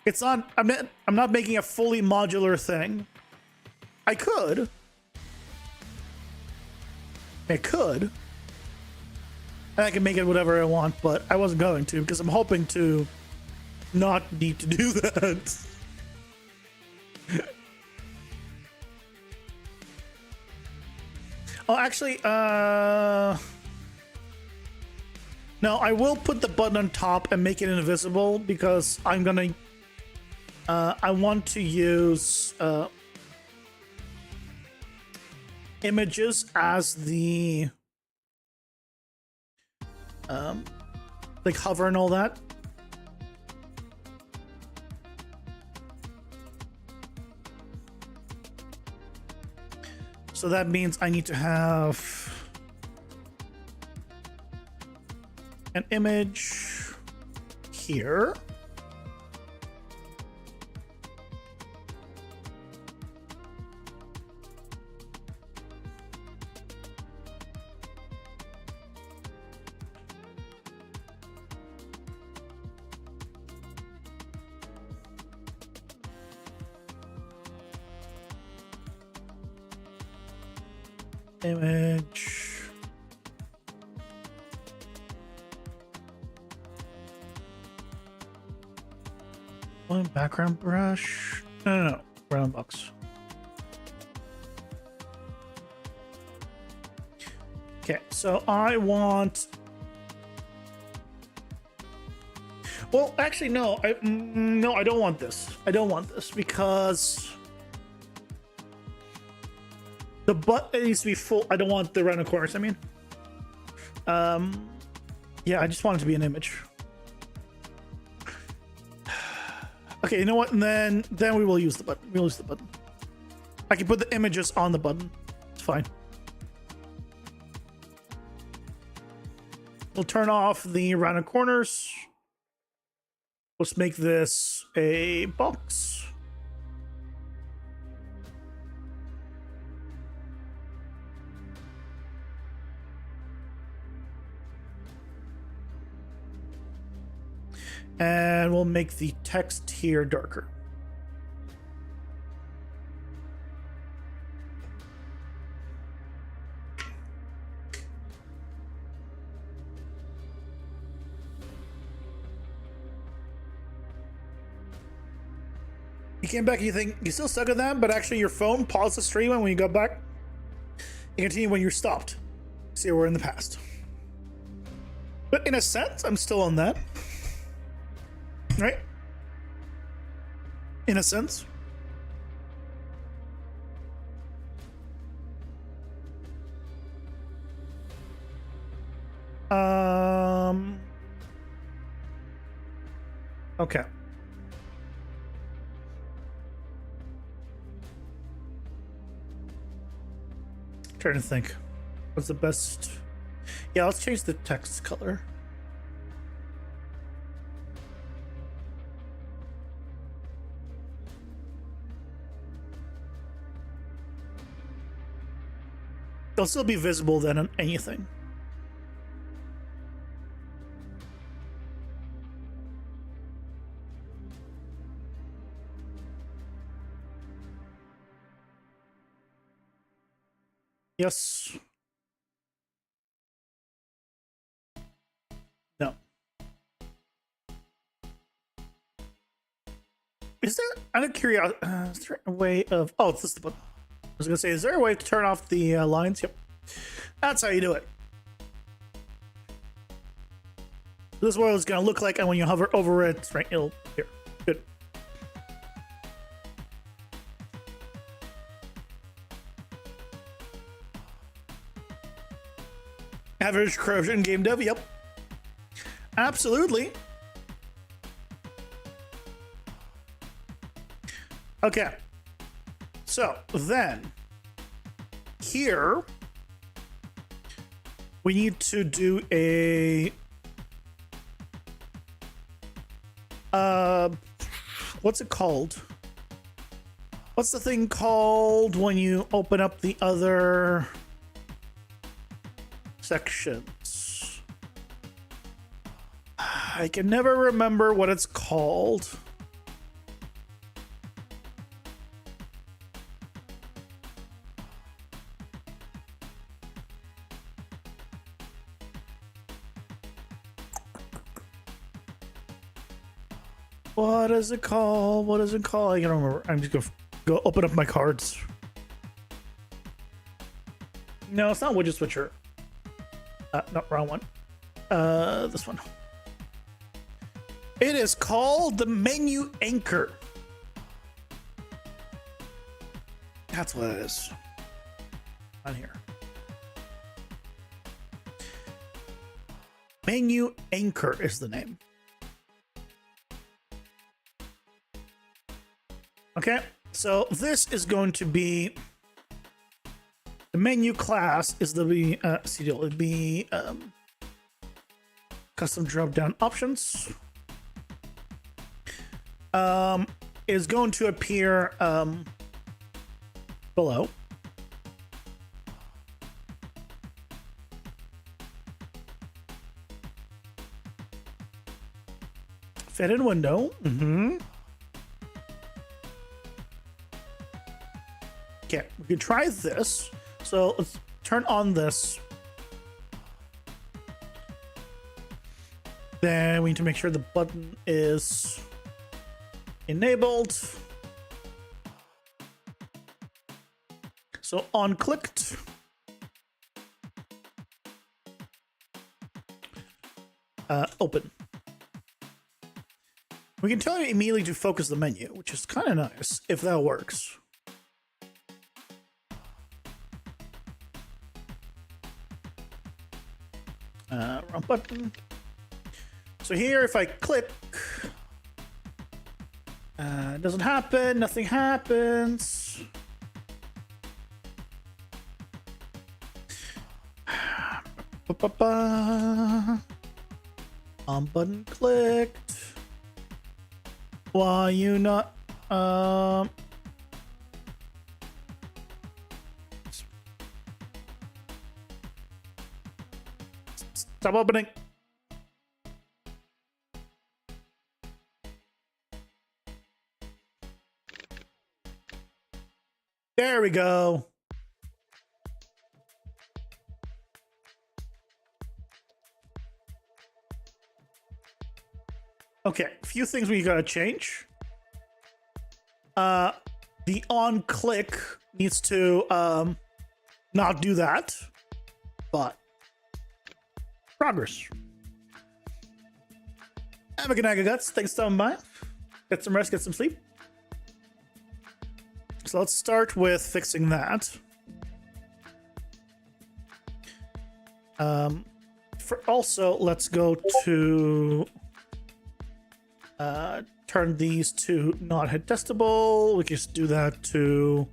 It's not. I'm not making a fully modular thing. I could. And I can make it whatever I want, but I wasn't going to because I'm hoping to not need to do that. Oh, actually, no, I will put the button on top and make it invisible because I'm gonna, I want to use images as the, like hover and all that. So that means I need to have an image here. Image. One background brush. No. Brown box. Okay, so I want. Well, actually, no. I don't want this. I don't want this because the butt needs to be full. I don't want the round corners. I mean, yeah, I just want it to be an image. Okay, you know what? And then we will use the button. We'll use the button. I can put the images on the button. It's fine. We'll turn off the rounded corners. Let's make this a box. And we'll make the text here darker. You came back and you think you still stuck at that, but actually your phone paused the stream, and when you go back, you continue when you stopped. See, we're in the past. But in a sense, I'm still on that. Right? In a sense. Okay. Trying to think. What's the best? Yeah, let's change the text color. It'll still be visible then on anything. Yes. No. Is there, out of curiosity, is there a way of, oh, it's this the button. I was gonna say, is there a way to turn off the lines? Yep. That's how you do it. This is what it's gonna look like, and when you hover over it, right, it'll here. Good. Average corruption game dev, yep. Absolutely. Okay. So then, here, we need to do a what's it called? What's the thing called when you open up the other sections? I can never remember what it's called. What is it called? What is it called? I can't remember. I'm just gonna go open up my cards. No, it's not widget switcher. No, wrong one. This one. It is called the menu anchor. That's what it is. On here. Menu anchor is the name. Okay, so this is going to be the menu class is the CDL. It'd be custom drop down options. Is going to appear below. Fit in window. Okay, we can try this. So let's turn on this. Then we need to make sure the button is enabled. So on clicked. Open. We can tell it immediately to focus the menu, which is kind of nice if that works. Wrong button. So here, if I click, it doesn't happen. Nothing happens. On button clicked. Why you not? Stop opening. There we go. Okay, a few things we gotta change. The on click needs to not do that, but progress. Have a good night, guts. Thanks for stopping by. Get some rest, get some sleep. So let's start with fixing that. Also, let's go to turn these to not hit testable. We can just do that to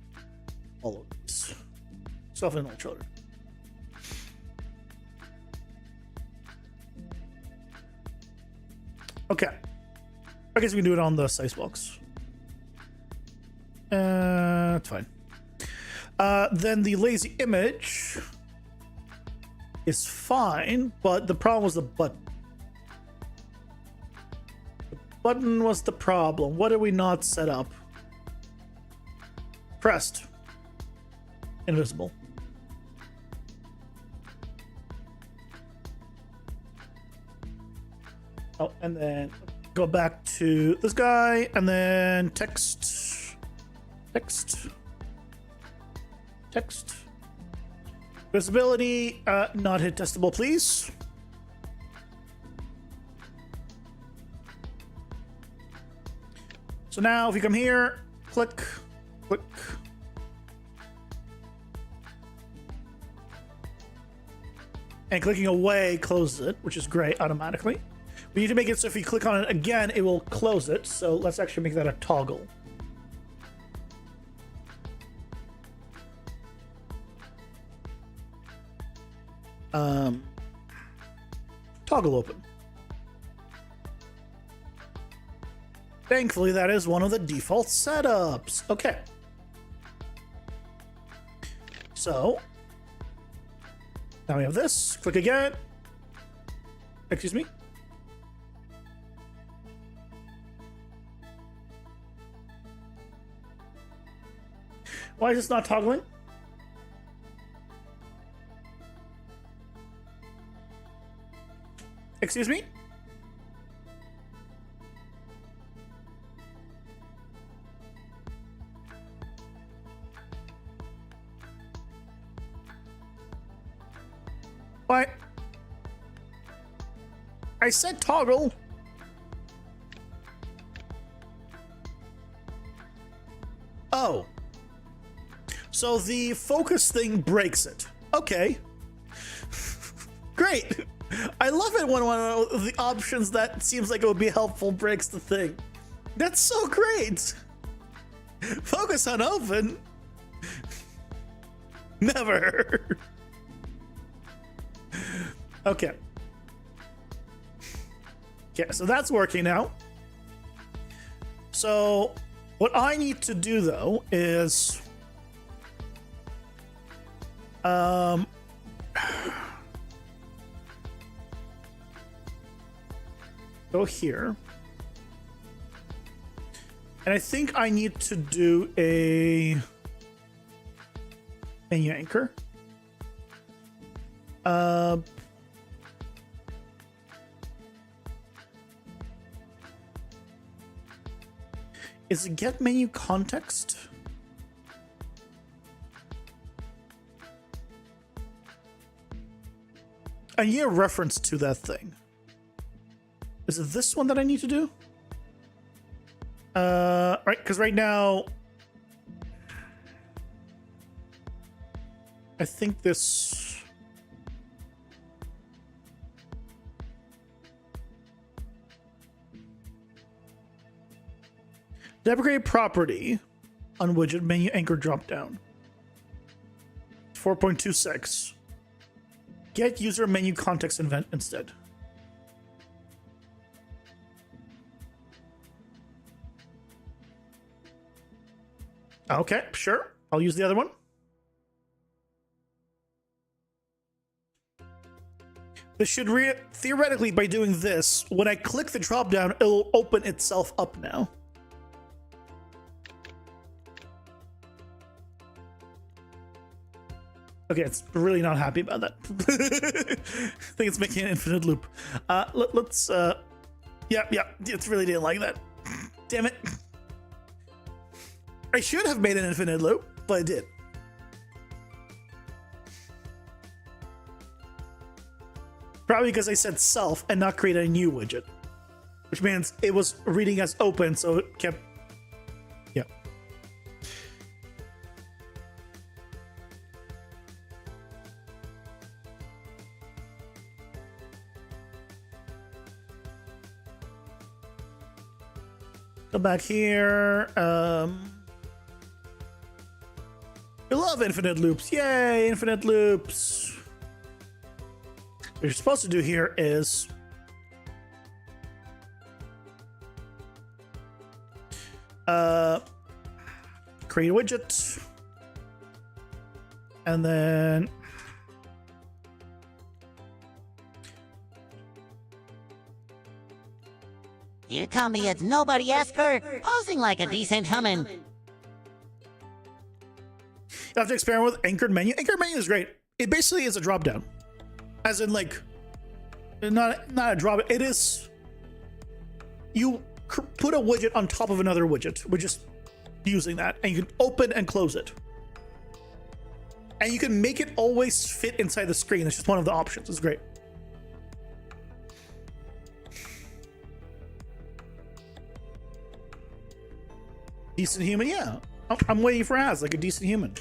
all of these. Self and all children. Okay. I guess we can do it on the size box. It's fine. Then the lazy image is fine, but the problem was the button. The button was the problem. What did we not set up? Pressed. Invisible. Oh, and then go back to this guy, and then text. Visibility, not hit testable, please. So now if you come here, click. And clicking away closes it, which is great automatically. We need to make it so if you click on it again, it will close it. So let's actually make that a toggle. Toggle open. Thankfully, that is one of the default setups. Okay. So, now we have this. Click again. Excuse me. Why is this not toggling? Excuse me? What? I said toggle. Oh. So the focus thing breaks it. Okay. Great. I love it when one of the options that seems like it would be helpful breaks the thing. That's so great. Focus on open. Never. Okay. Okay, so that's working now. So what I need to do though is go here. And I think I need to do a menu anchor. Is it get menu context? I need a reference to that thing. Is it this one that I need to do? Right, because right now I think this deprecate property on widget menu anchor dropdown 4.26. Get user menu context event instead. Okay, sure. I'll use the other one. This should theoretically, by doing this, when I click the drop down, it'll open itself up now. Okay, it's really not happy about that. I think it's making an infinite loop. Let's, yeah, it's really didn't like that. Damn it. I should have made an infinite loop, but I did. Probably because I said self and not create a new widget, which means it was reading as open, so it kept, yeah. Go back here. We love infinite loops. Yay, infinite loops. What you're supposed to do here is create a widget and then You call me a nobody asker, posing like a decent human. you have to experiment with anchored menu. Anchored menu is great. It basically is a drop down. As in, like, not a drop. It is. You put a widget on top of another widget. We're just using that, and you can open and close it, and you can make it always fit inside the screen. It's just one of the options. It's great. Decent human, yeah. I'm waiting for Az, like a decent human.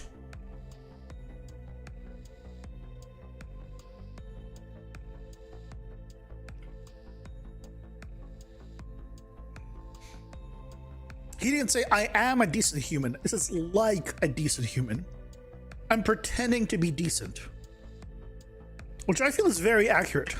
He didn't say, I am a decent human. This is like a decent human. I'm pretending to be decent. which I feel is very accurate.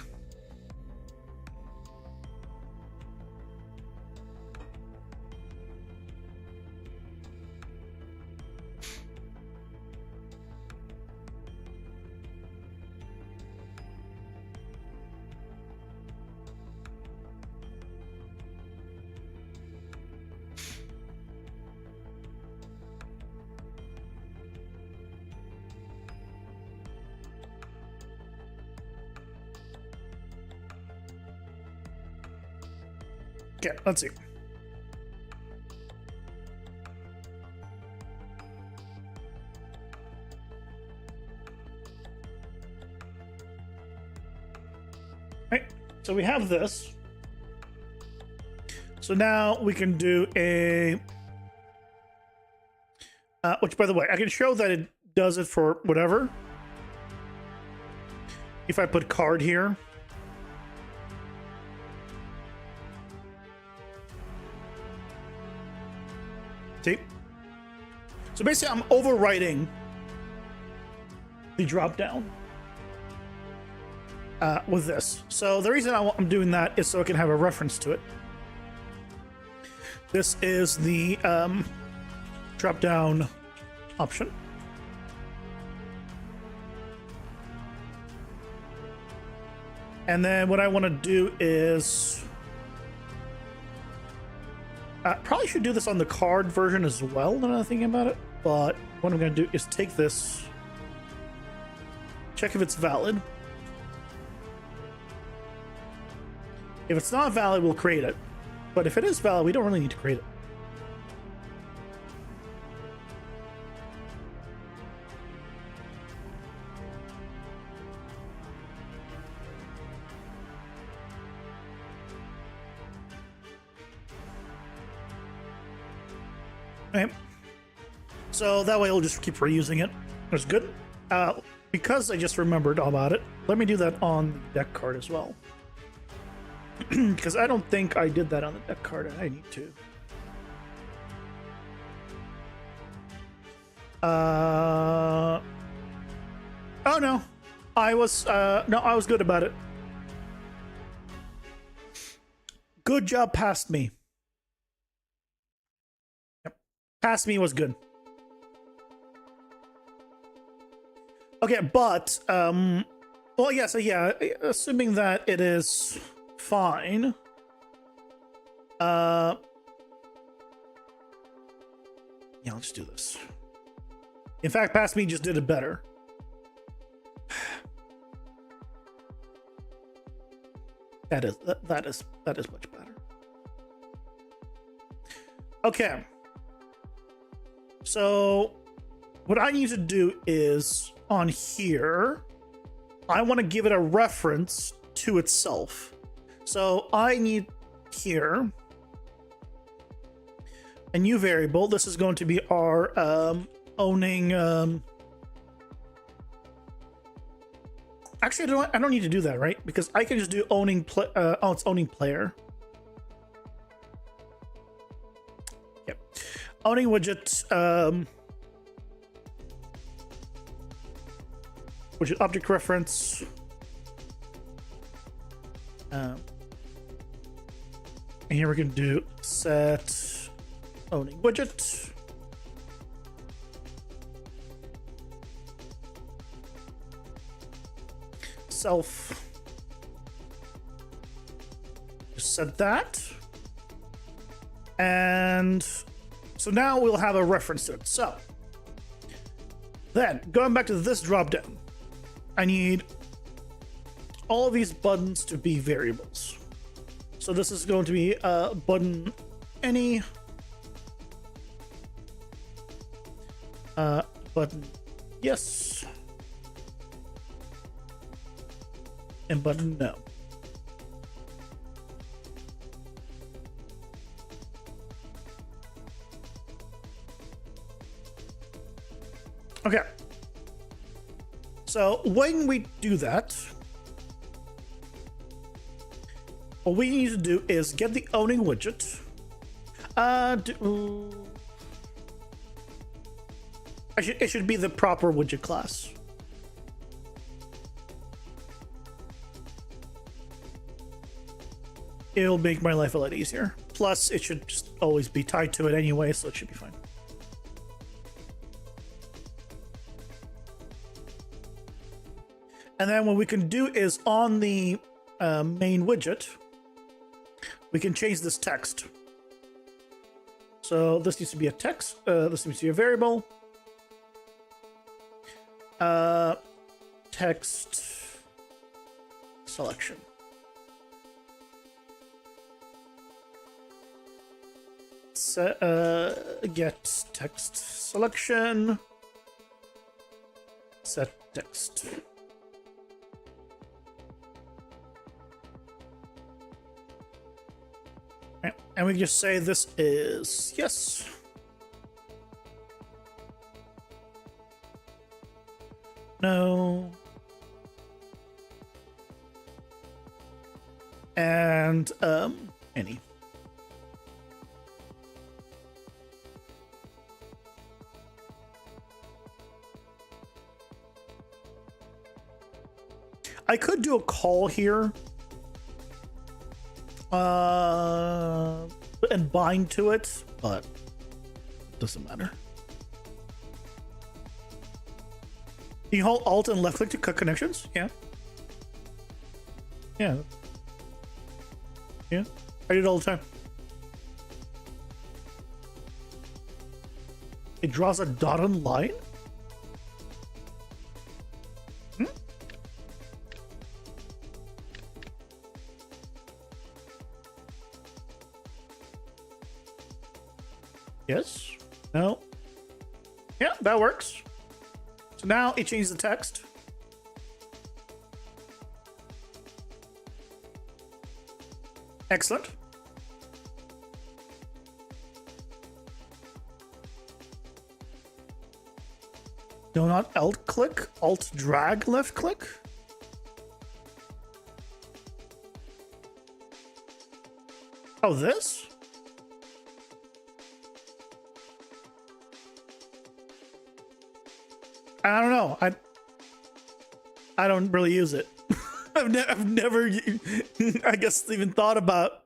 Okay, let's see. Right, so we have this. So now we can do a, which by the way, I can show that it does it for whatever. If I put card here. See? So basically I'm overwriting the drop down with this. So the reason I'm doing that is so I can have a reference to it. This is the drop down option. And then what I want to do is probably should do this on the card version as well, now that I'm thinking about it. But what I'm going to do is take this, check if it's valid. If it's not valid, we'll create it. But if it is valid, we don't really need to create it. Okay. So that way we'll just keep reusing it. That's good. Because I just remembered all about it, let me do that on the deck card as well. Because I don't think I did that on the deck card, and I need to. Oh no, I was good about it. Good job, past me. Yep, past me was good. Okay, but well, yeah. So yeah, assuming that it is fine. Yeah, let's do this. In fact, past me just did it better. That is much better. Okay. So what I need to do is on here, I want to give it a reference to itself. So I need here a new variable. This is going to be our owning. Actually, I don't need to do that, right? Because I can just do owning it's owning player. Yep, owning widget. Widget object reference. And here we can do set owning widget. Self. Just set that. And so now we'll have a reference to it. So then going back to this dropdown, I need all of these buttons to be variables. So this is going to be button any, button yes, and button no. Okay. So when we do that, what we need to do is get the owning widget. It should be the proper widget class. it'll make my life a lot easier. Plus, it should just always be tied to it anyway, so it should be fine. And then what we can do is on the main widget, we can change this text. So this needs to be a text. This needs to be a variable. Text selection. Get text selection. Set text. And we just say this is yes. No. And any. I could do a call here. And bind to it, but it doesn't matter. You hold Alt and left click to cut connections? Yeah. Yeah. Yeah. I do it all the time. It draws a dotted line? Yes. No. Yeah, that works. So now it changes the text. Excellent. Do not alt click, alt drag left click. Oh, this? I don't know. I don't really use it. I've never, I guess, even thought about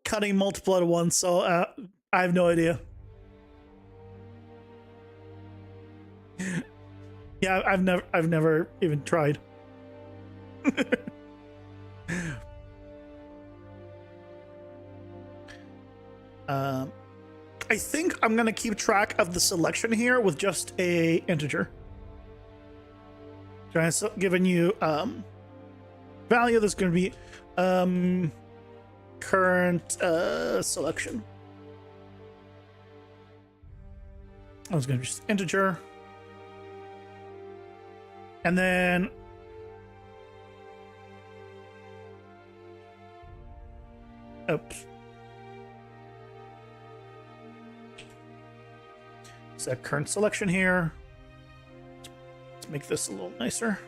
cutting multiple at once. So I have no idea. Yeah, I've never even tried. I think I'm gonna keep track of the selection here with just a integer. So I'm giving you value that's going to be current selection. I was going to just integer, and then oops. Set current selection here. Make this a little nicer.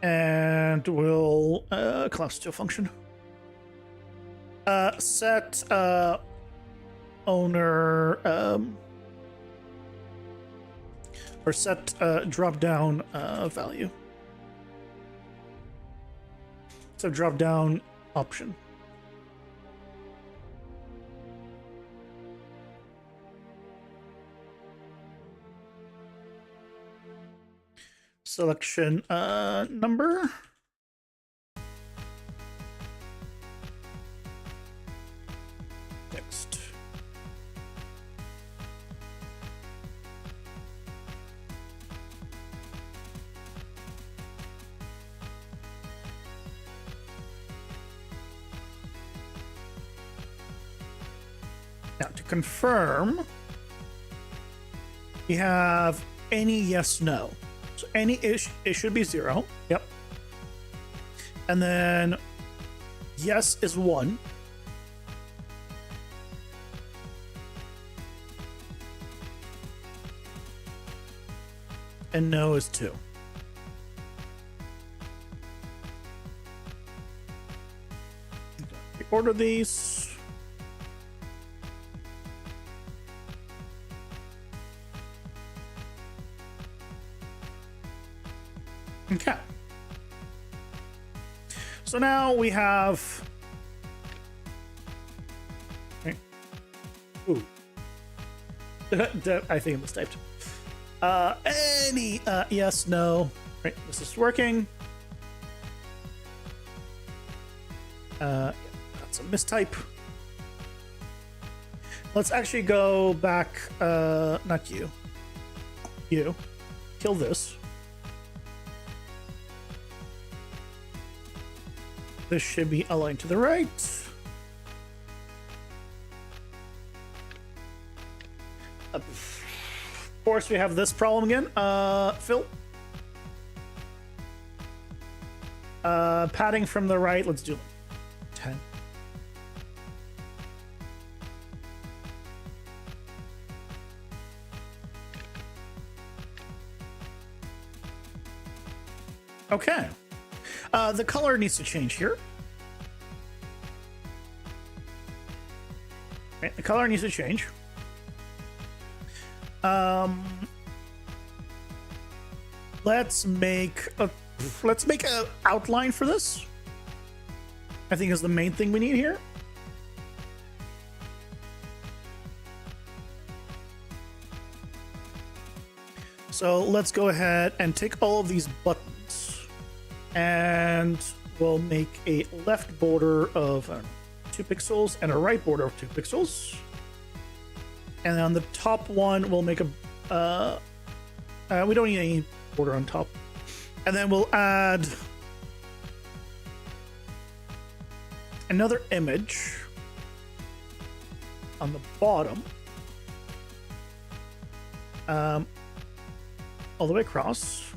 And we'll collapse to a function. Set owner or set drop down value. So drop down option. Selection number. Text. Now to confirm, you have any yes, no. So any it should be 0. Yep. And then yes is 1. And no is 2. Order these. Okay. So now we have. Okay. Ooh. I think it was typed. Yes, no. Right, this is working. That's a mistype. Let's actually go back. Not you. You. Kill this. This should be aligned to the right. Of course, we have this problem again. Phil. Padding from the right. Let's do 10. Okay. The color needs to change here. Okay, the color needs to change. Let's make a outline for this. I think is the main thing we need here. So let's go ahead and take all of these buttons and we'll make a left border of 2 pixels and a right border of 2 pixels. And on the top one, we'll make a, we don't need any border on top. And then we'll add another image on the bottom. All the way across.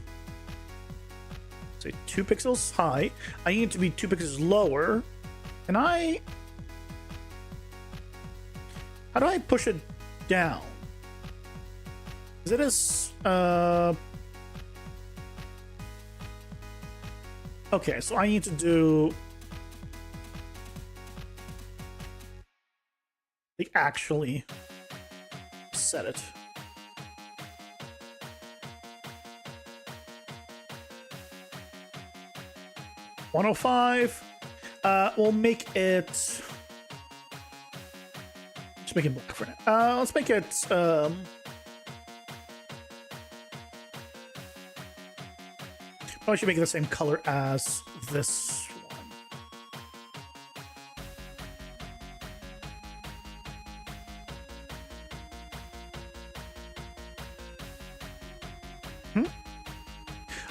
Say 2 pixels high. I need it to be 2 pixels lower. Can I... How do I push it down? Is it as... Okay, so I need to do... Like, actually set it. $105. We'll make it. Just make it black for now. Let's make it. I should make it the same color as this one.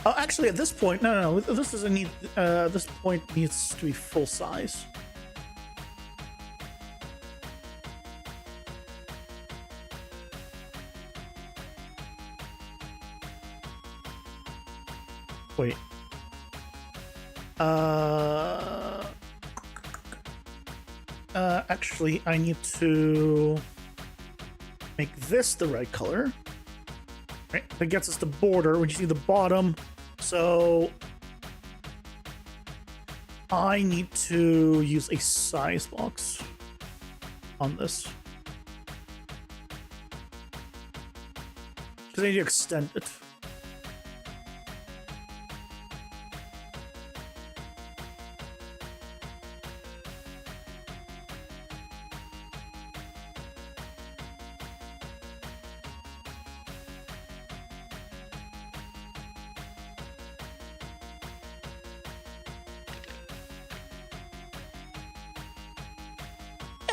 Actually, at this point, no. This doesn't need. This point needs to be full size. Wait. Actually, I need to make this the right color. Right, that gets us the border. We just need the bottom. So I need to use a size box on this because I need to extend it.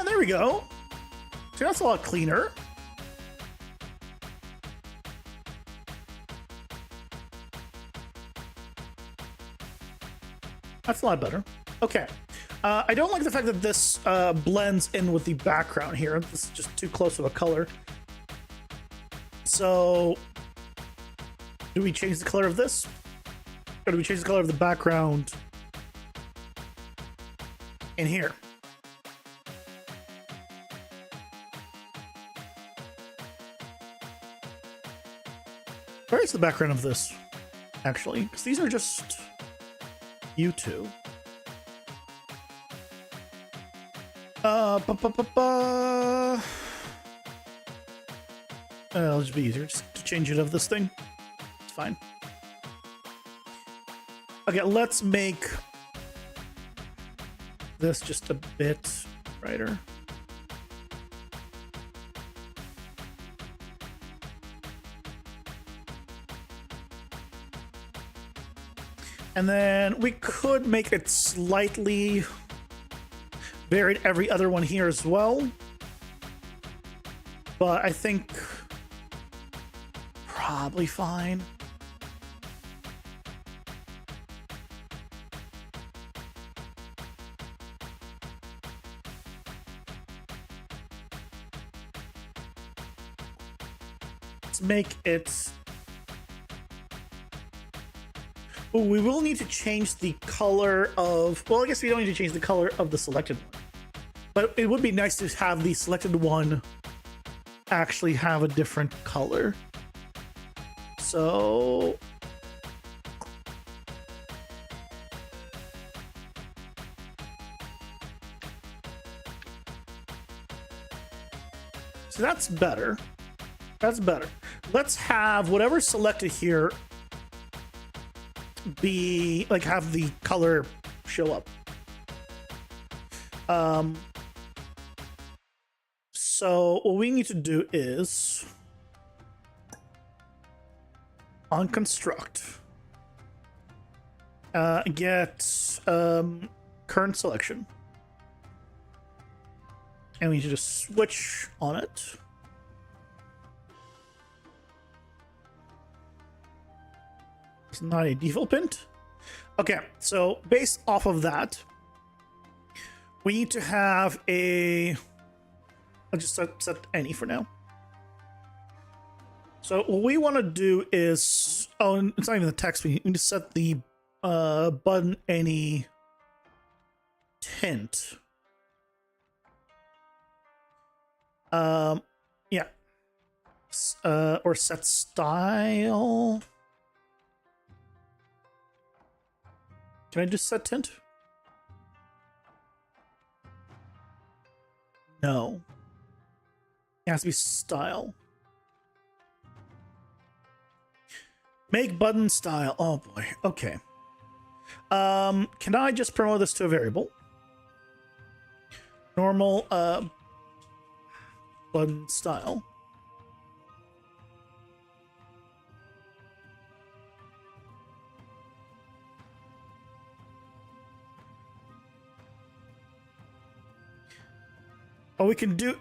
There we go. So that's a lot cleaner. That's a lot better. Okay. I don't like the fact that this blends in with the background here. This is just too close of a color. So, do we change the color of this? Or do we change the color of the background in here? Where is the background of this, actually? Because these are just you two. It'll just be easier just to change it of this thing. It's fine. Okay, let's make this just a bit brighter. And then we could make it slightly varied every other one here as well. But I think probably fine. Let's make it... Oh, we will need to change the color of... Well, I guess we don't need to change the color of the selected one. But it would be nice to have the selected one actually have a different color. So... So that's better. That's better. Let's have whatever's selected here be like have the color show up. So what we need to do is on construct get current selection, and we need to just switch on it. It's not a default pint. Okay, so based off of that, we need to have a... I'll just set any for now. So what we want to do is... Oh, it's not even the text. We need to set the button any tint. Yeah. Or set style... Can I just set tint? No. It has to be style. Make button style. Oh boy. Okay. Can I just promote this to a variable? Normal button style. What we can do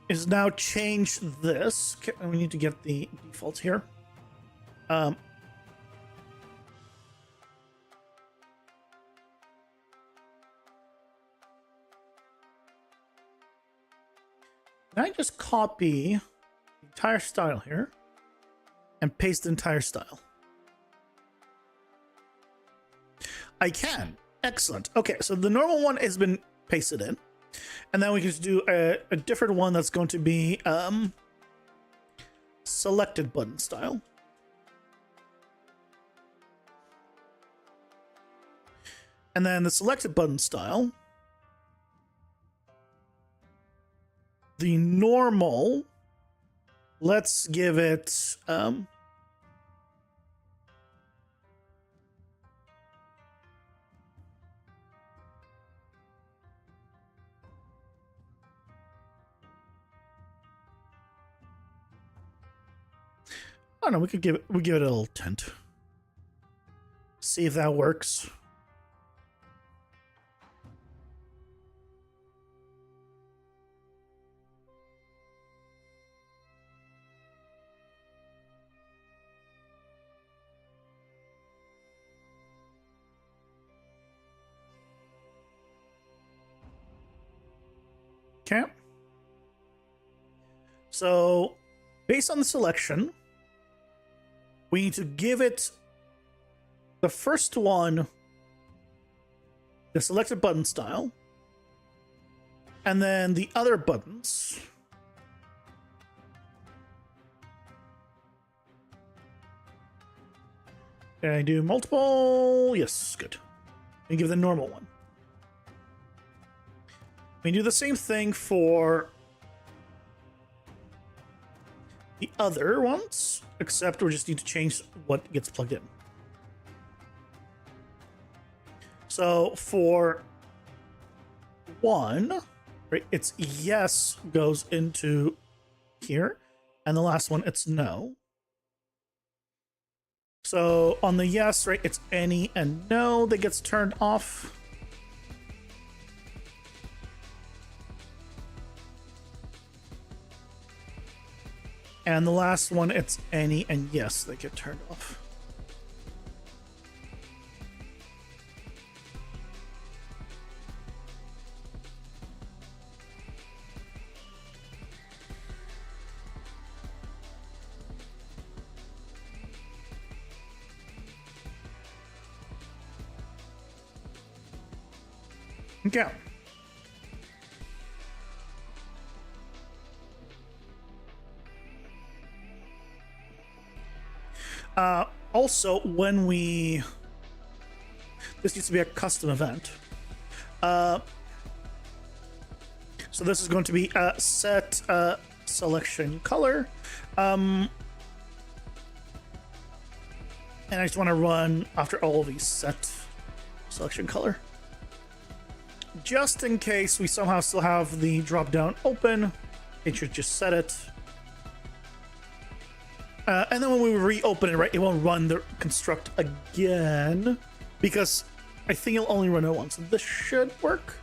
is now change this. Okay, we need to get the defaults here. Can I just copy the entire style here and paste the entire style? I can. Excellent. Okay, so the normal one has been pasted in. And then we can do a different one that's going to be selected button style. And then the selected button style, the normal, let's give it I don't know, we give it a little tint. See if that works. Okay. So, based on the selection, we need to give it the first one the selected button style, and then the other buttons can I do multiple? Yes, good. And give the normal one. We do the same thing for the other ones, except we just need to change what gets plugged in. So for one, right, it's yes goes into here, and the last one it's no. So on the yes, right, it's any and no that gets turned off. And the last one, it's any and yes that get turned off. Okay. Also, when we... This needs to be a custom event. So this is going to be a set selection color. And I just want to run after all of these set selection color. Just in case we somehow still have the drop down open, it should just set it. And then when we reopen it, right, it won't run the construct again because I think it'll only run it once. So this should work.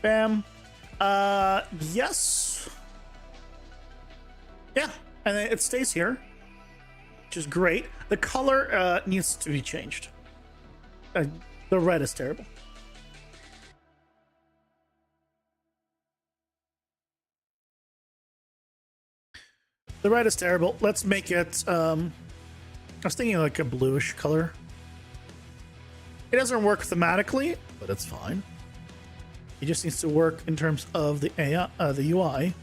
Bam. Yes. Yeah, and then it stays here, which is great. The color needs to be changed. The red is terrible. The red is terrible. Let's make it, I was thinking like a bluish color. It doesn't work thematically, but it's fine. It just needs to work in terms of the AI, the UI.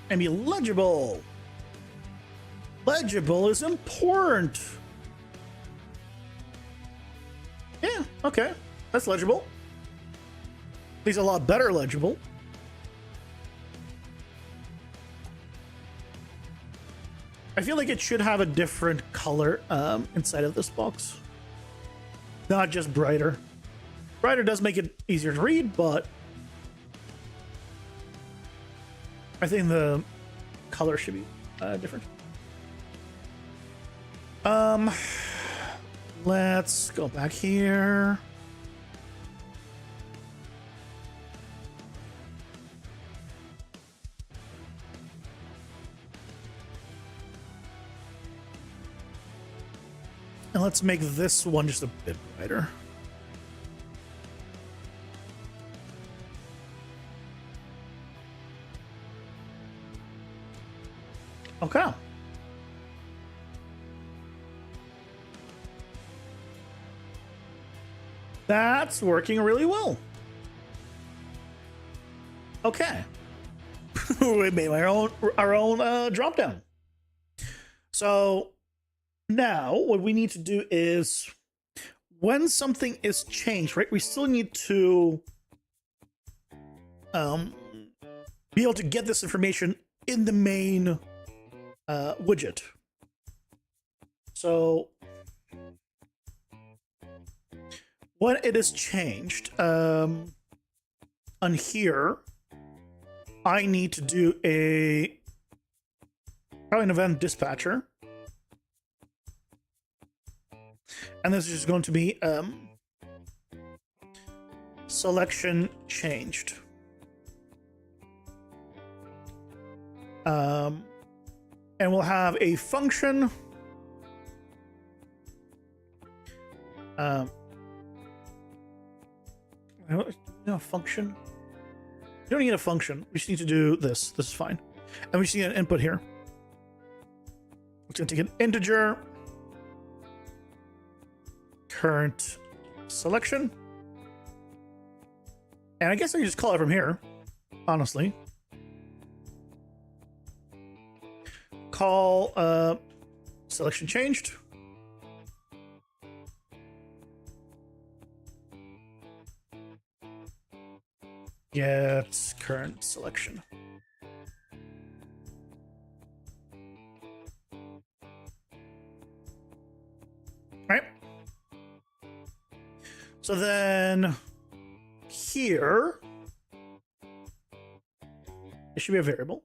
And be legible. Legible is important. Yeah, okay. That's legible. At least a lot better legible. I feel like it should have a different color inside of this box. Not just brighter. Brighter does make it easier to read, but I think the color should be different. Let's go back here. And let's make this one just a bit brighter. Okay. That's working really well. Okay. We made our own drop down. So now what we need to do is when something is changed, right? We still need to be able to get this information in the main widget. So when it is changed on here, I need to do probably an event dispatcher, and this is just going to be selection changed. And we'll have a function. No function. You don't need a function. We just need to do this. This is fine. And we just need an input here. It's going to take an integer. Current selection. And I guess I can just call it from here, honestly. Call selection changed. Get current selection. Right. So then here, it should be a variable.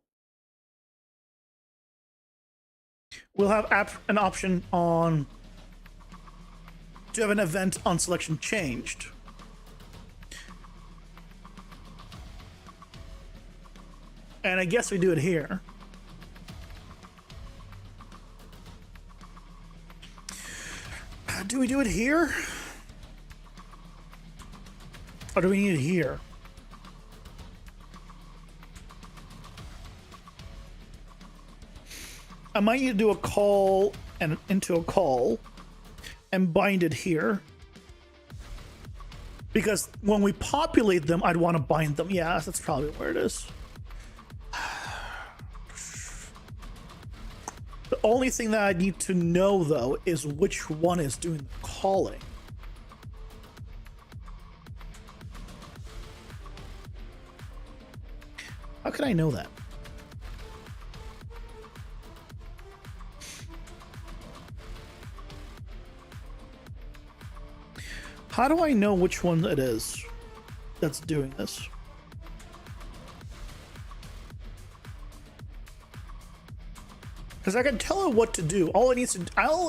We'll have an option on to have an event on selection changed. And I guess we do it here. Do we do it here? Or do we need it here? I might need to do a call and into a call and bind it here. Because when we populate them, I'd want to bind them. Yeah, that's probably where it is. The only thing that I need to know, though, is which one is doing the calling. How can I know that? How do I know which one it is that's doing this? Because I can tell it what to do. All I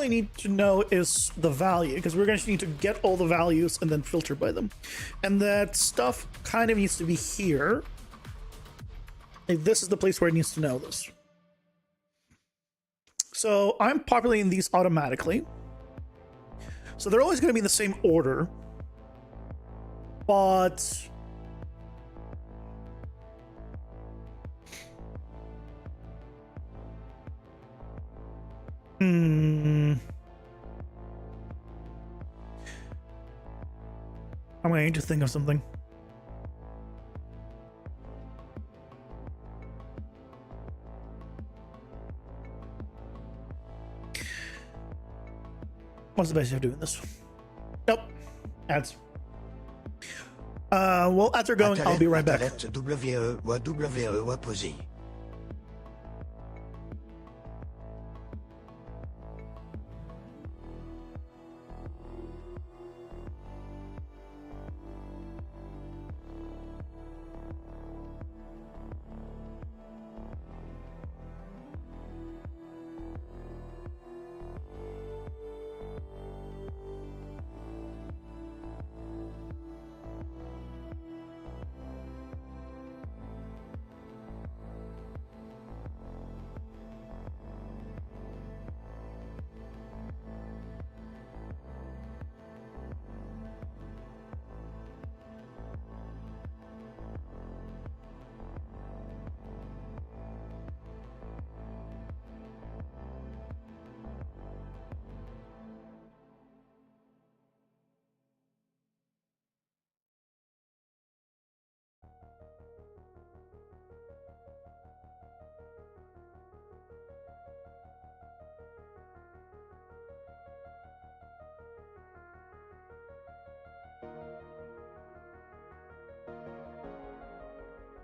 need to know is the value, because we're going to need to get all the values and then filter by them. And that stuff kind of needs to be here. Like, this is the place where it needs to know this. So I'm populating these automatically. So they're always going to be in the same order. But I'm going to need to think of something. What's the best way of doing this? Nope. Ads. Well, as they're going, I'll be right back. WE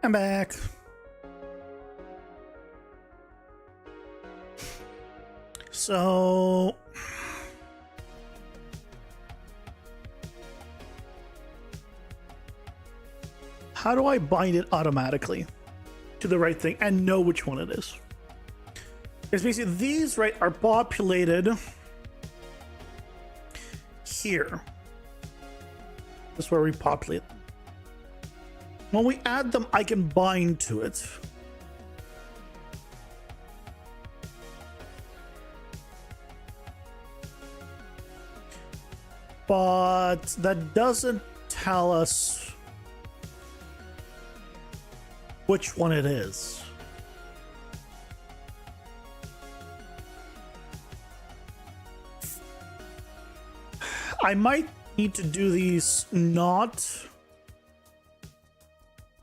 I'm back. So how do I bind it automatically to the right thing and know which one it is? Because basically these right are populated here. This is where we populate them. When we add them, I can bind to it. But that doesn't tell us which one it is. I might need to do these not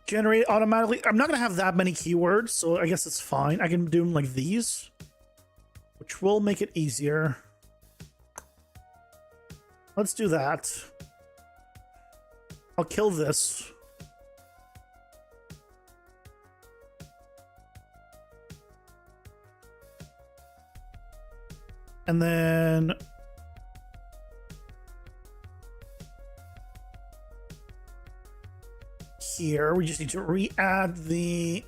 generate automatically. I'm not going to have that many keywords, so I guess it's fine. I can do them like these, which will make it easier. Let's do that. I'll kill this. And then here we just need to re-add the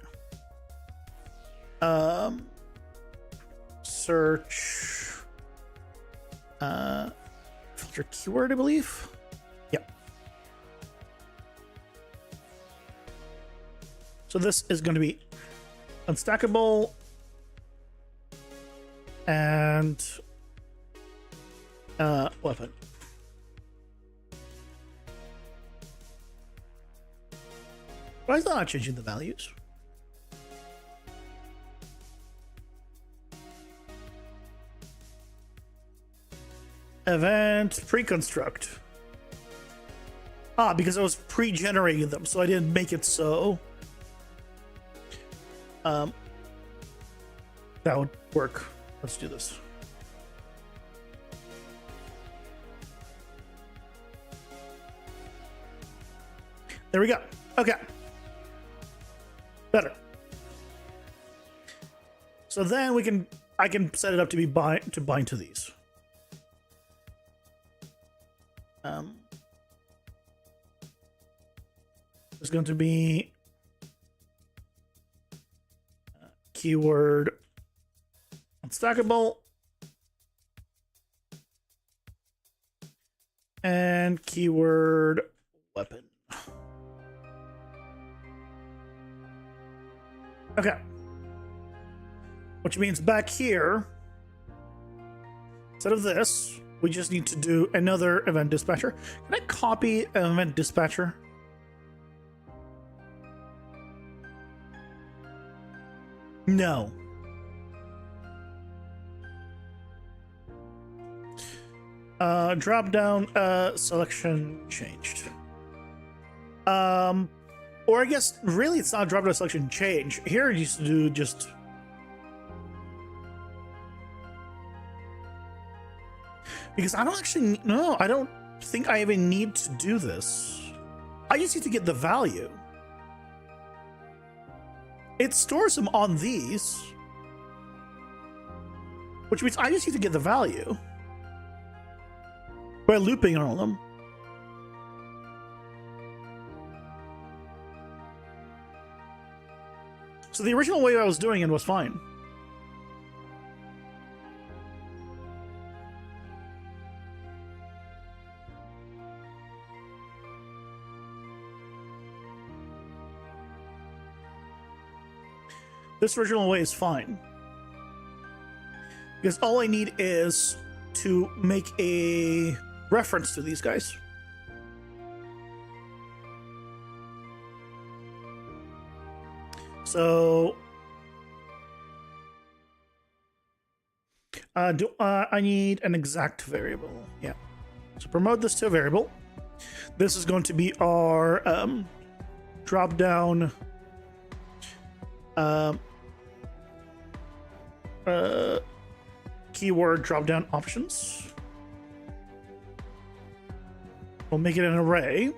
search filter keyword, I believe. Yep. So this is going to be unstackable and weapon. Why is that not changing the values? Event pre-construct. Ah, because I was pre-generating them, so I didn't make it so. That would work. Let's do this. There we go. Okay. Better. So then I can set it up to be bind to these. There's going to be keyword unstackable and keyword weapon. Okay. Which means back here, instead of this, we just need to do another event dispatcher. Can I copy an event dispatcher? No. Drop down selection changed. Or I guess really it's not drop down selection change. Here it used to do just because I don't actually no, I don't think I even need to do this. I just need to get the value. It stores them on these, which means I just need to get the value by looping on them. So the original way I was doing it was fine. This original way is fine. Because all I need is to make a reference to these guys. So I need an exact variable. Yeah. So promote this to a variable. This is going to be our drop down keyword drop down options. We'll make it an array.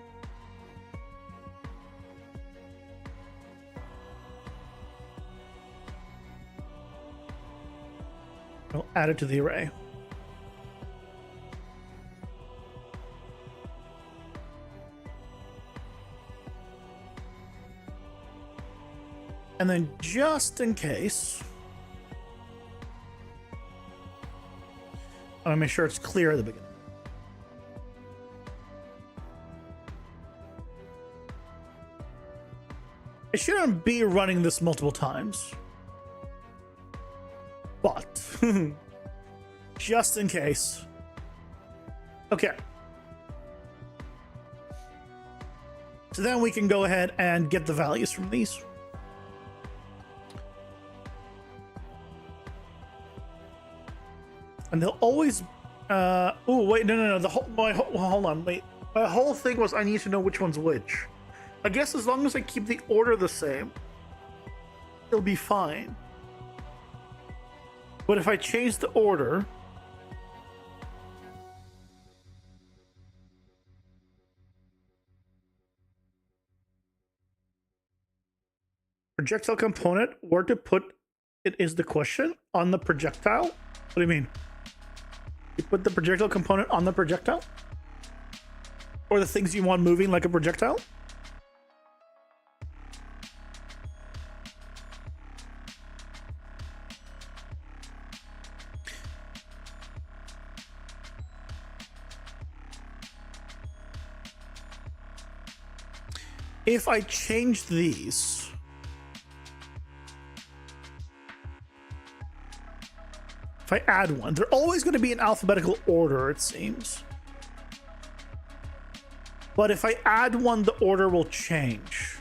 We'll add it to the array. And then just in case, I want to make sure it's clear at the beginning. It shouldn't be running this multiple times. But just in case. Okay. So then we can go ahead and get the values from these. And they'll always oh wait, no, hold on, wait. My whole thing was I need to know which one's which. I guess as long as I keep the order the same, it'll be fine. But if I change the order, projectile component, where to put it is the question on the projectile? What do you mean? You put the projectile component on the projectile? Or the things you want moving like a projectile? If I change these, if I add one, they're always going to be in alphabetical order, it seems. But if I add one, the order will change.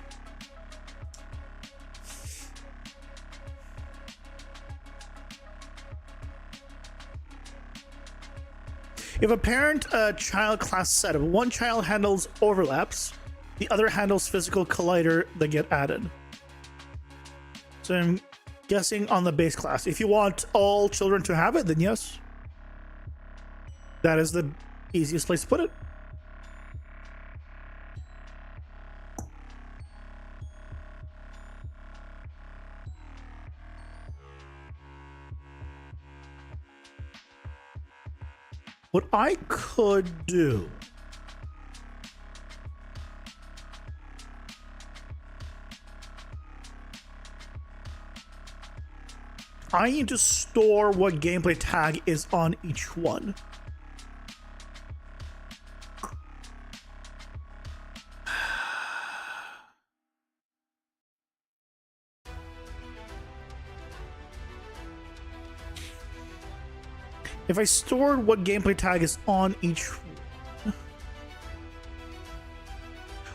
If a parent-child class set, if one child handles overlaps, the other handles physical collider that get added. So I'm guessing on the base class. If you want all children to have it, then yes. That is the easiest place to put it. What I could do I need to store what gameplay tag is on each one. If I store what gameplay tag is on each one,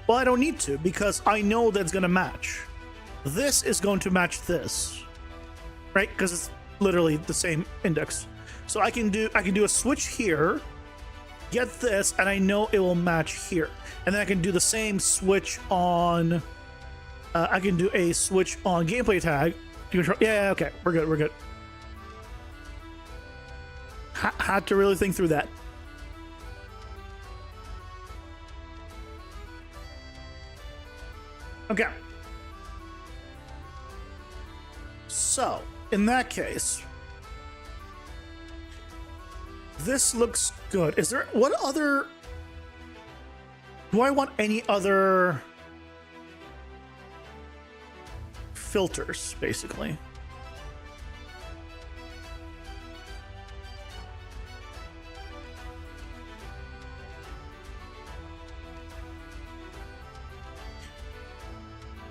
well, I don't need to because I know that's going to match. This is going to match this. Right, because it's literally the same index. So I can do a switch here, get this, and I know it will match here. And then I can do the same switch on. I can do a switch on gameplay tag. Yeah, okay, we're good. Had to really think through that. Okay. So, in that case, this looks good. Is there, what other, do I want any other filters, basically?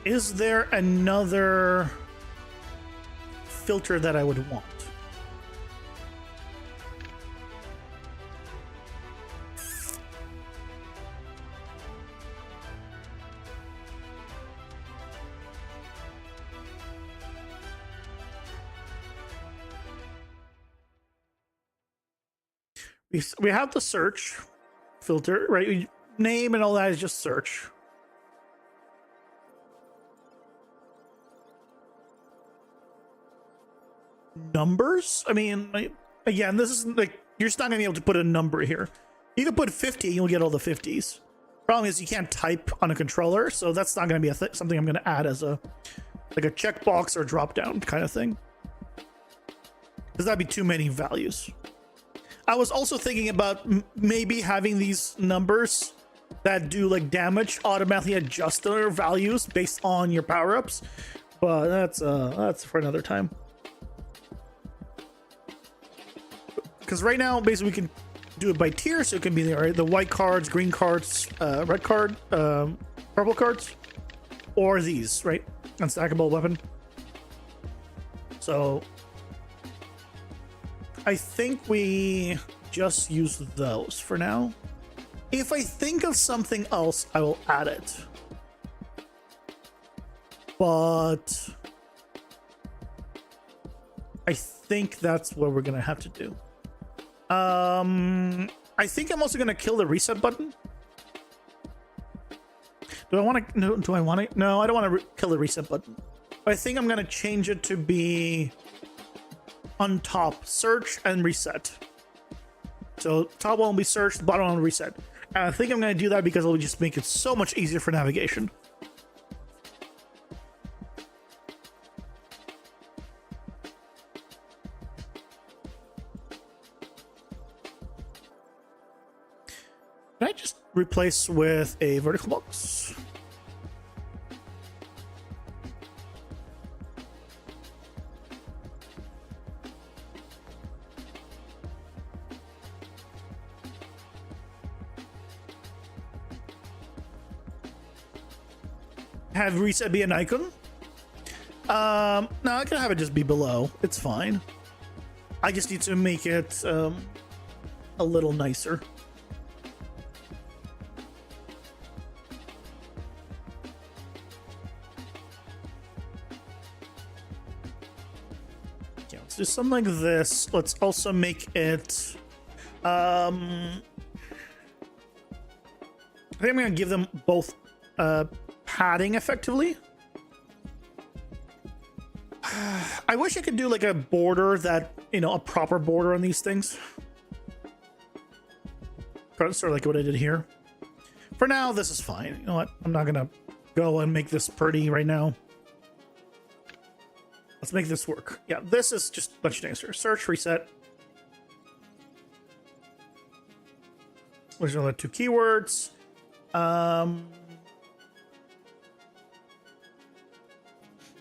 Is there another filter that I would want? We have the search filter, right? Name and all that is just search. Numbers? I mean, again, this is like, you're just not gonna be able to put a number here. You can put 50, you'll get all the 50s. Problem is you can't type on a controller, so that's not gonna be something I'm gonna add as a like a checkbox or drop down kind of thing, because that'd be too many values. I was also thinking about maybe having these numbers that do like damage automatically adjust their values based on your power-ups, but that's for another time. Because right now, basically, we can do it by tier, so it can be the white cards, green cards, red card, purple cards, or these, right? Unstackable weapon. So I think we just use those for now. If I think of something else, I will add it. But I think that's what we're gonna have to do. I think I'm also gonna kill the reset button. Do I want to? No, do I want to? No, I don't want to kill the reset button. But I think I'm gonna change it to be on top, search and reset. So top one will be search, the bottom one will reset. And I think I'm gonna do that because it'll just make it so much easier for navigation. replace with a vertical box. Have reset be an icon? No, I can have it just be below. It's fine. I just need to make it a little nicer. Yeah, let's do something like this. Let's also make it I think I'm gonna give them both padding effectively. I wish I could do like a border that, you know, a proper border on these things. Sort of like what I did here. For now, this is fine. You know what? I'm not gonna go and make this pretty right now. Let's make this work. Yeah, this is just much nicer. Search, reset. There's another 2 keywords.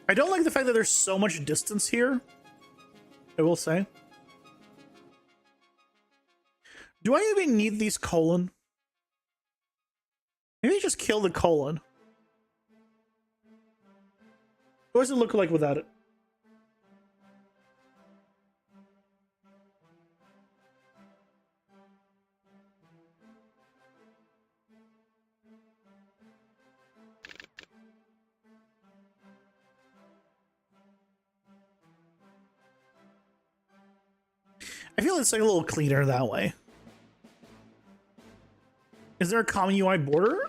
I don't like the fact that there's so much distance here. I will say. Do I even need these colon? Maybe just kill the colon. What does it look like without it? I feel it's like a little cleaner that way. Is there a common UI border?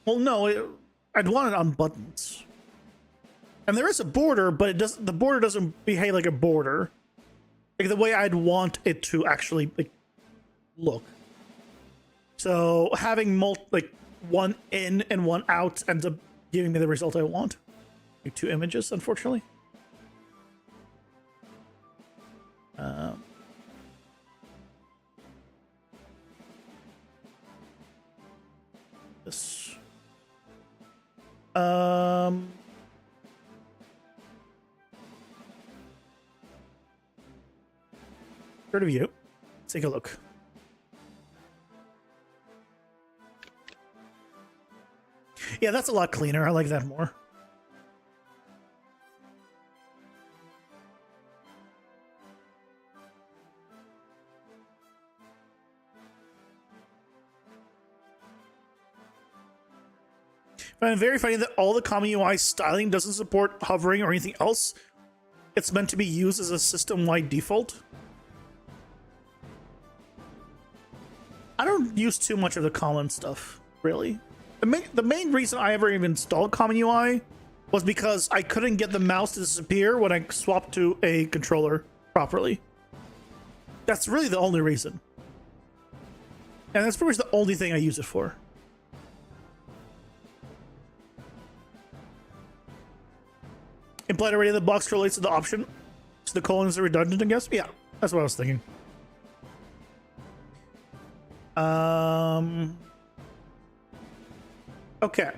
Well, no, I'd want it on buttons. And there is a border, but it doesn't. The border doesn't behave like a border, like the way I'd want it to actually like look. So having like one in and one out ends up giving me the result I want. Like 2 images, unfortunately. This. Third of you. Let's take a look. Yeah, that's a lot cleaner. I like that more. I find it very funny that all the common UI styling doesn't support hovering or anything else. It's meant to be used as a system-wide default. I don't use too much of the common stuff, really. The main reason I ever even installed common UI was because I couldn't get the mouse to disappear when I swapped to a controller properly. That's really the only reason. And that's pretty much the only thing I use it for. Implied already the box relates to the option. So the colons are redundant, I guess? Yeah, that's what I was thinking. Okay.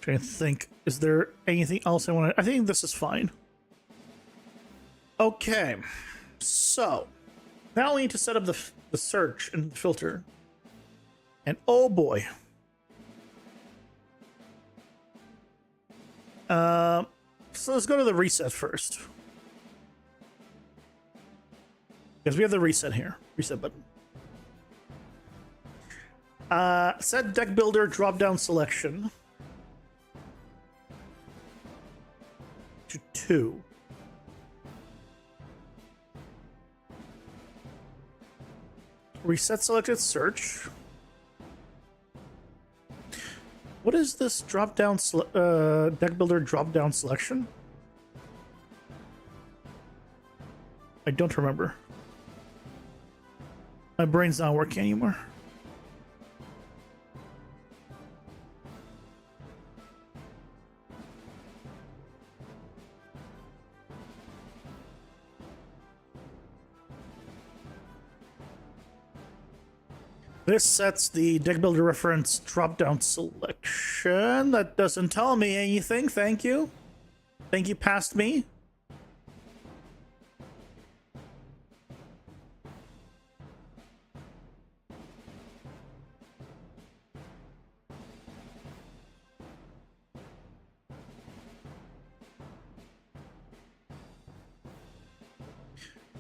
Trying to think, is there anything else I want to... I think this is fine. Okay. So, now we need to set up the search and the filter. And oh boy. So let's go to the reset first. Because we have the reset here. Reset button. Set deck builder drop-down selection to 2. Reset selected search. What is this drop-down deck builder drop-down selection? I don't remember. My brain's not working anymore. This sets the deck builder reference drop-down selection. That doesn't tell me anything. Thank you. Thank you, past me.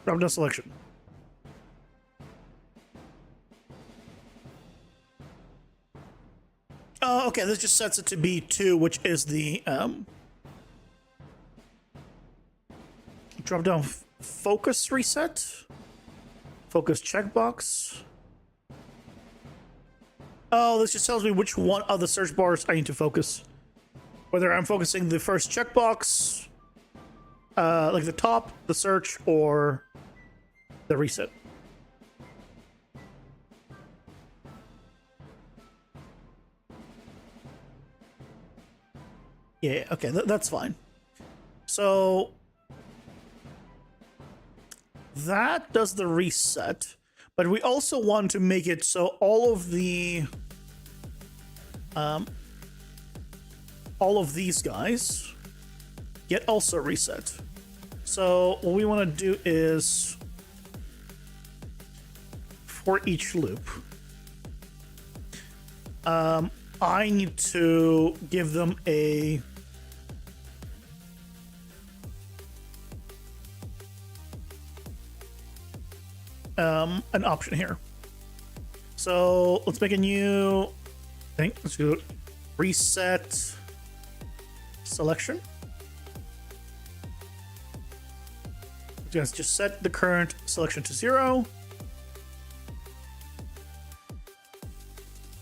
Drop-down selection. Oh, okay. This just sets it to B2, which is the drop-down focus reset. Focus checkbox. Oh, this just tells me which one of the search bars I need to focus. Whether I'm focusing the first checkbox, like the top, the search, or the reset. Yeah, okay, that's fine. So that does the reset, but we also want to make it so all of these guys get also reset. So what we want to do is for each loop, I need to give them an option here. So let's make a new thing. Let's do reset selection. Let's just set the current selection to 0.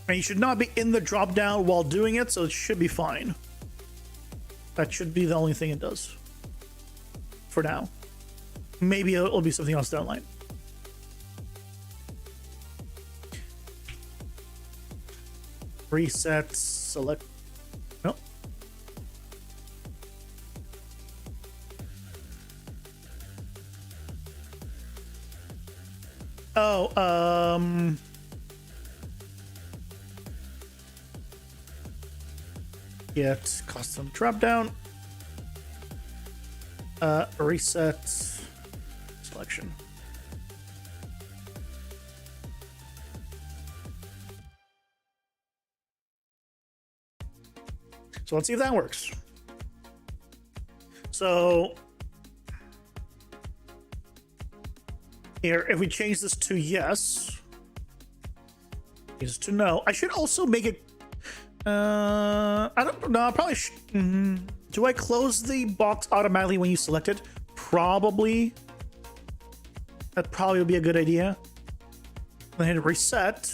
And you should not be in the drop down while doing it, so it should be fine. That should be the only thing it does for now. Maybe it'll be something else down the line. Reset select. No. Oh, get custom dropdown. Reset selection. So let's see if that works. So here, if we change this to yes, is to no. I should also make it. I don't know. I probably. Do I close the box automatically when you select it? Probably. That probably would be a good idea. Then hit reset.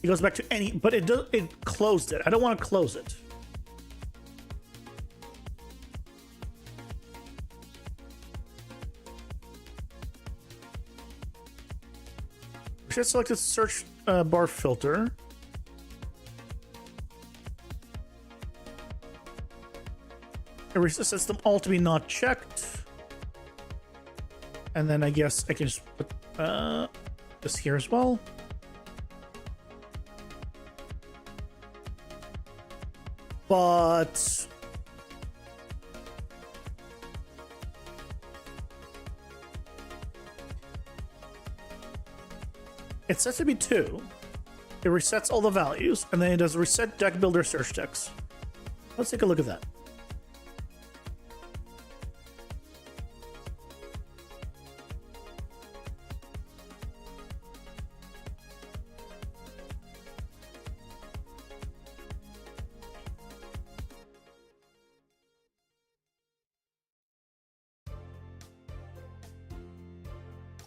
It goes back to any, but it closed it. I don't want to close it. We should select the search bar filter. It sets them all to be not checked. And then I guess I can just put this here as well. But it's set to be 2. It resets all the values, and then it does reset deck builder search text. Let's take a look at that.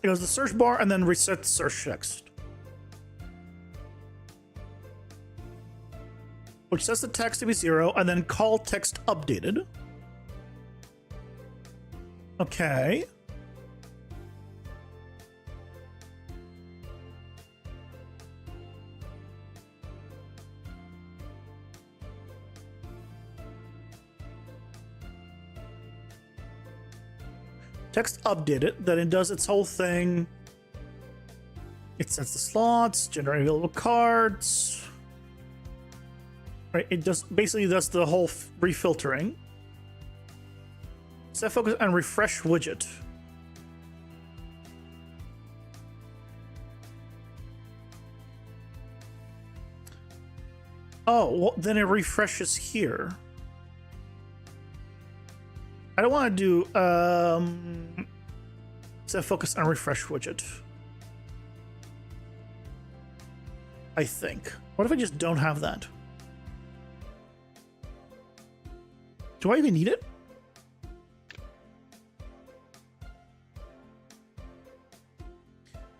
It goes to the search bar and then reset search text, which sets the text to be 0 and then call text updated. Okay. Text updated, then it does its whole thing. It sets the slots, generate available cards. Right, it just basically does the whole refiltering. Set focus and refresh widget. Oh, well, then it refreshes here. I don't want to do set focus and refresh widget. I think. What if I just don't have that? Do I even need it?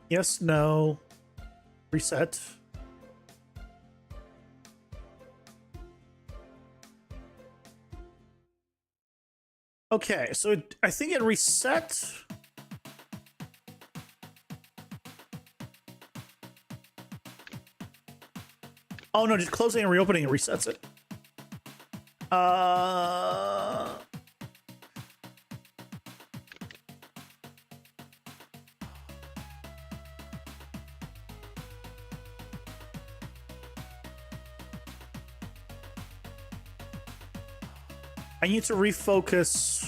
Yes, no. Reset. Okay, so I think it reset. Oh no, just closing and reopening it resets it. I need to refocus.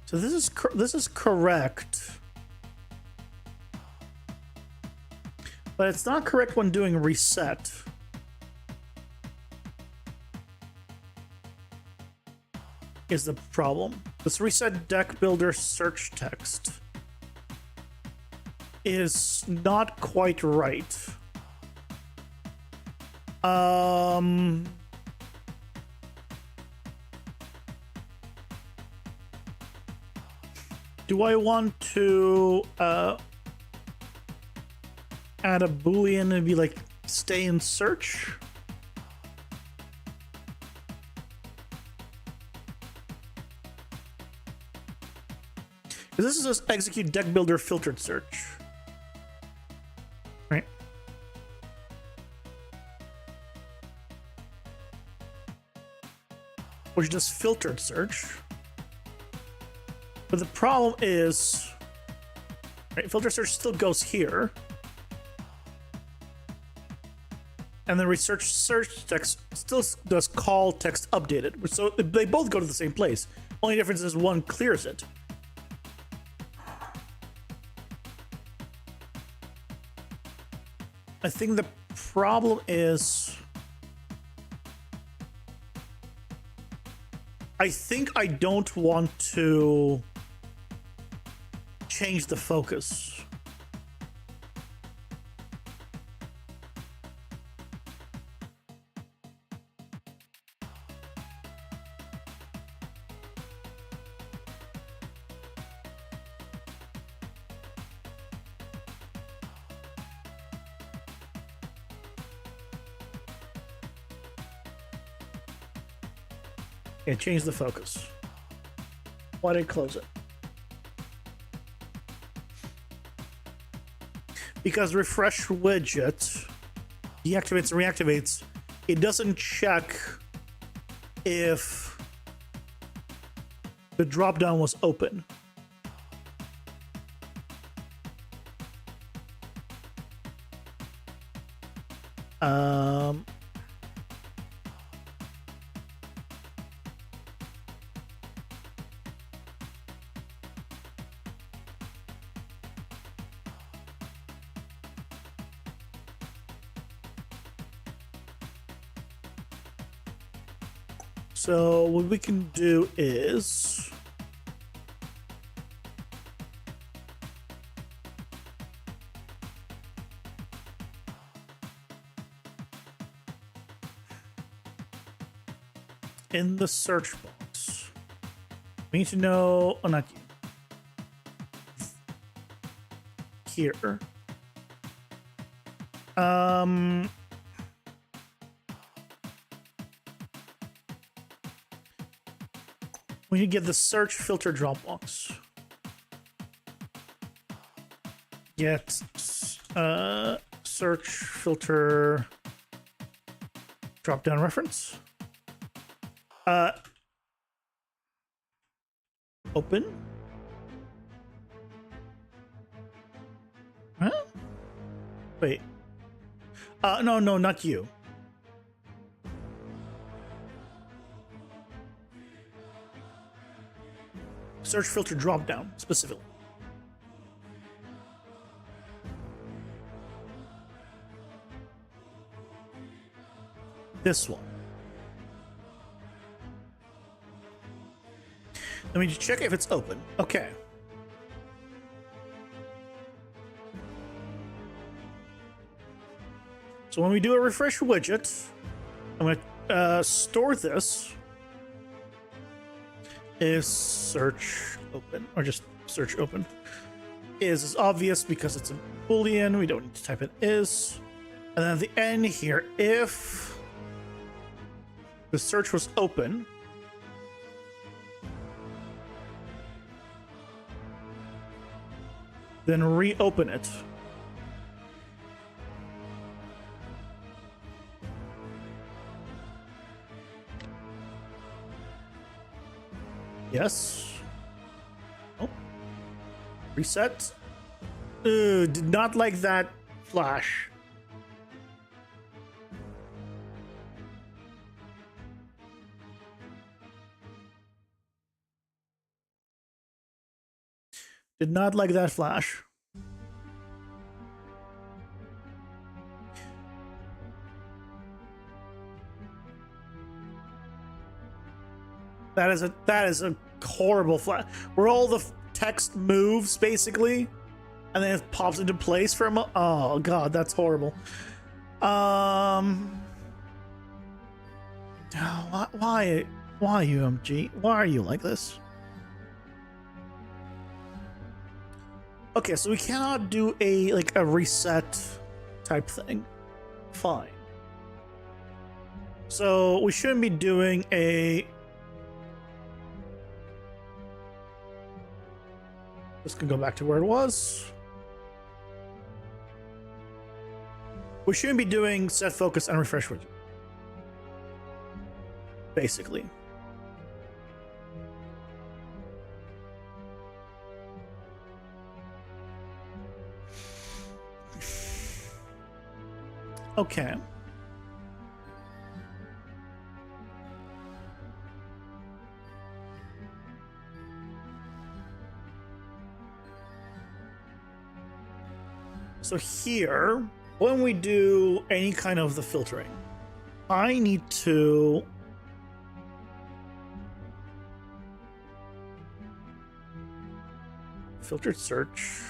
So this is correct, but it's not correct when doing reset. Is the problem. This reset deck builder search text is not quite right. Do I want to add a boolean and be like stay in search? This is just execute deck builder filtered search, right? Which is just filtered search. But the problem is, right, filter search still goes here. And then research search text still does call text updated. So they both go to the same place. Only difference is one clears it. I think the problem is I think I don't want to change the focus. Okay, change the focus. Why did I close it? Because refresh widget deactivates and reactivates, it doesn't check if the dropdown was open. So what we can do is in the search box, we need to know, oh, not here. We need to get the search filter Dropbox. Get search filter Drop down reference. Open. Huh? Wait. No, not you. Search filter drop down specifically. This one. Let me just check if it's open. Okay. So when we do a refresh widget, I'm going to store this is search open, or just search open. Is obvious because it's a boolean. We don't need to type in is. And then at the end here, if the search was open, then reopen it. Yes. Oh. Reset. Did not like that flash. Did not like that flash. That is a horrible flash. Where all the text moves basically, and then it pops into place for a moment. Oh god, that's horrible. Why UMG? Why are you like this? Okay, so we cannot do a reset type thing. Fine. So we shouldn't be doing a. This can go back to where it was. We shouldn't be doing set focus and refresh widget. Basically. Okay. So here, when we do any kind of the filtering, I need to filtered search.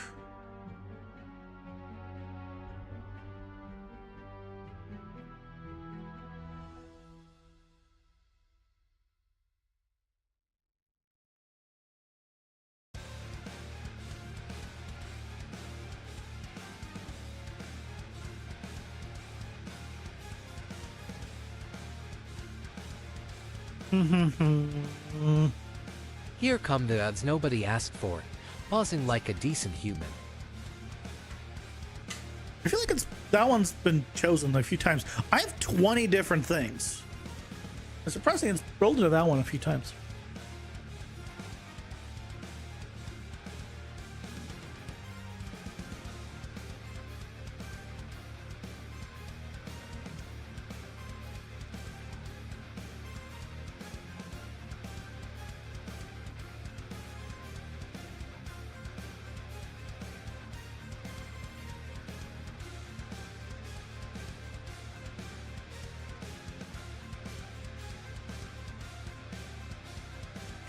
Here come the ads nobody asked for, pausing like a decent human. I feel like that one's been chosen a few times. I have 20 different things. It's surprising it's rolled into that one a few times.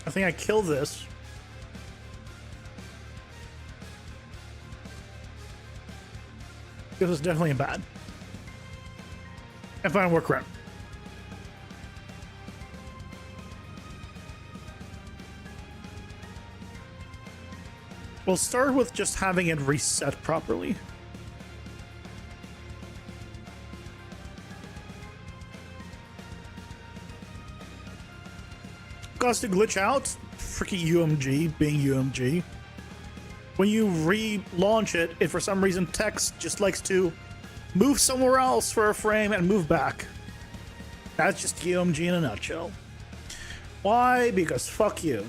I think I killed this. This is definitely a bad. And find a workaround. We'll start with just having it reset properly. Cause to glitch out, freaking UMG being UMG. When you relaunch it, if for some reason text just likes to move somewhere else for a frame and move back. That's just UMG in a nutshell. Why? Because fuck you.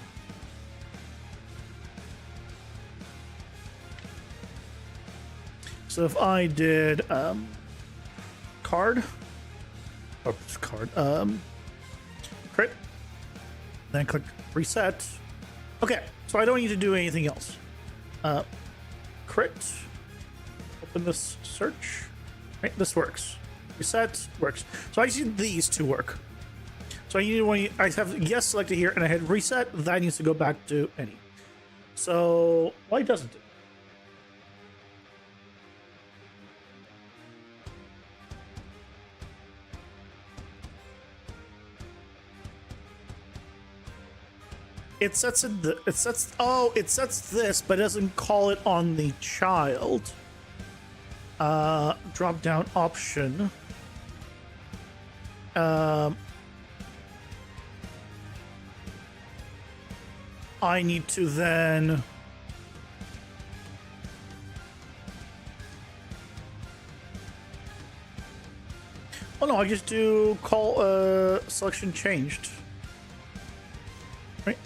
So if I did card, or card, crit, then click reset. Okay, so I don't need to do anything else. Crit, open this search. Right, this works. Reset works. So I just need these to work. So I have yes selected here, and I hit reset. That needs to go back to any. So why doesn't it? It sets it sets this, but it doesn't call it on the child. Drop down option. I need to then oh no, I just do call selection changed. Right?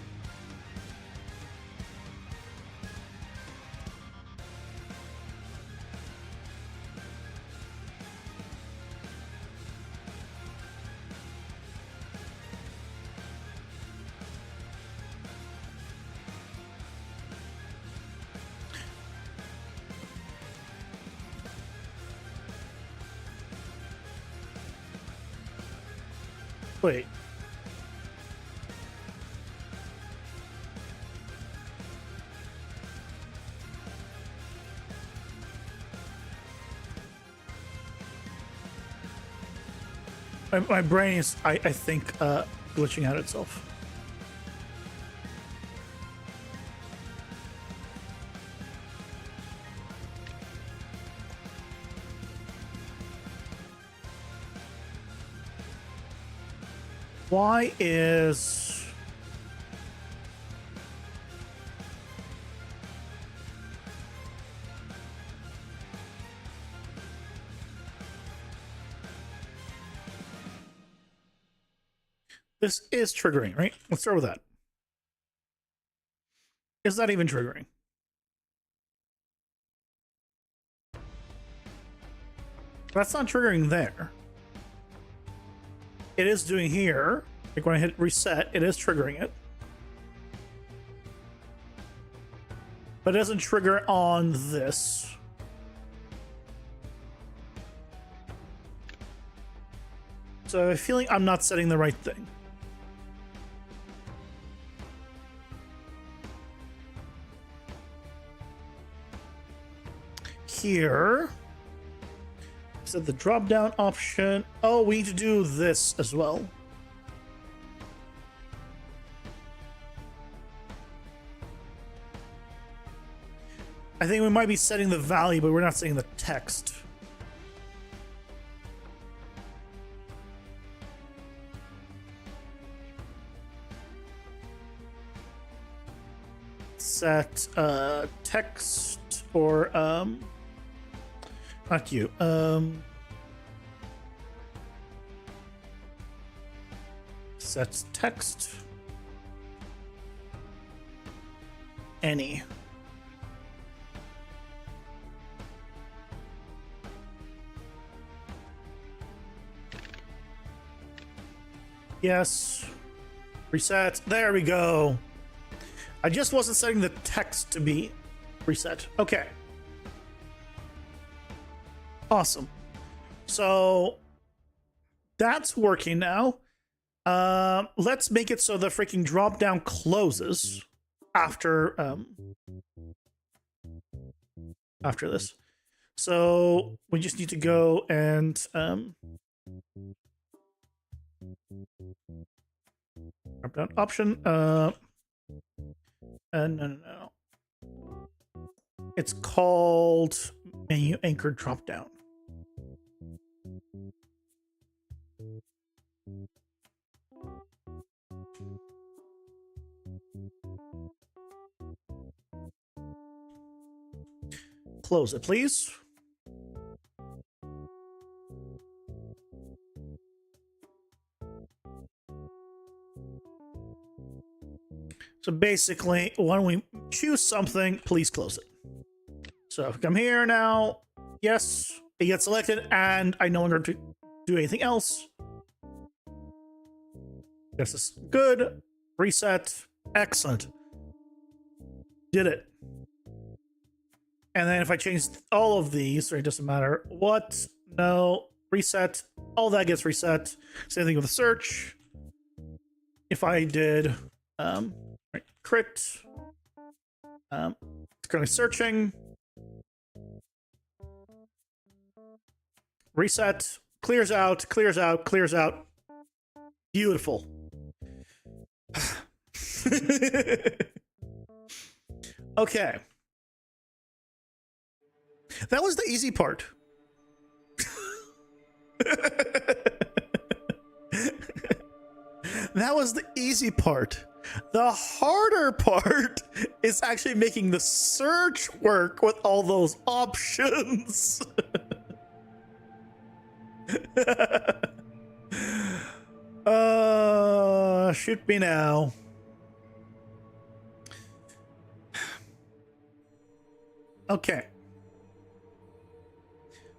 Wait. My brain is, I think, glitching out itself. Why is... This is triggering, right? Let's start with that. Is that even triggering? That's not triggering there. It is doing here. Like when I hit reset, it is triggering it. But it doesn't trigger on this. So I have a feeling I'm not setting the right thing. Here. Set the drop down option. Oh, we need to do this as well. I think we might be setting the value, but we're not setting the text. Set text or not you. Sets text. Any. Yes. Reset. There we go. I just wasn't setting the text to be reset. Okay. Awesome. So that's working now. Let's make it so the freaking drop down closes after this. So we just need to go and drop down option. No. It's called menu anchor drop down. Close it, please. So basically, when we choose something, please close it. So if I come here now, yes, it gets selected, and I no longer do anything else. This is good. Reset. Excellent. Did it. And then if I change all of these, it doesn't matter what. No. Reset. All that gets reset. Same thing with the search. If I did crit, it's currently searching. Reset. Clears out. Clears out. Clears out. Beautiful. Okay. That was the easy part. That was the easy part. The harder part is actually making the search work with all those options. Shoot me now. Okay.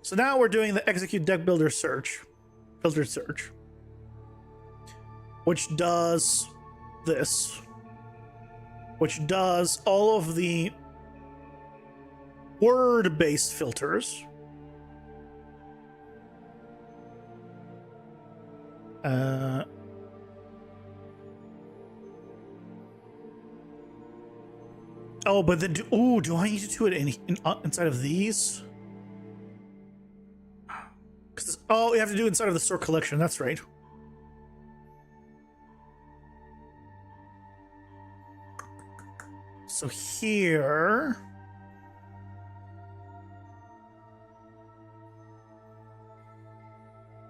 So now we're doing the execute deck builder search, filter search, which does this, which does all of the word-based filters. Oh, but then do I need to do it inside of these? Oh, you have to do it inside of the store collection. That's right. So here.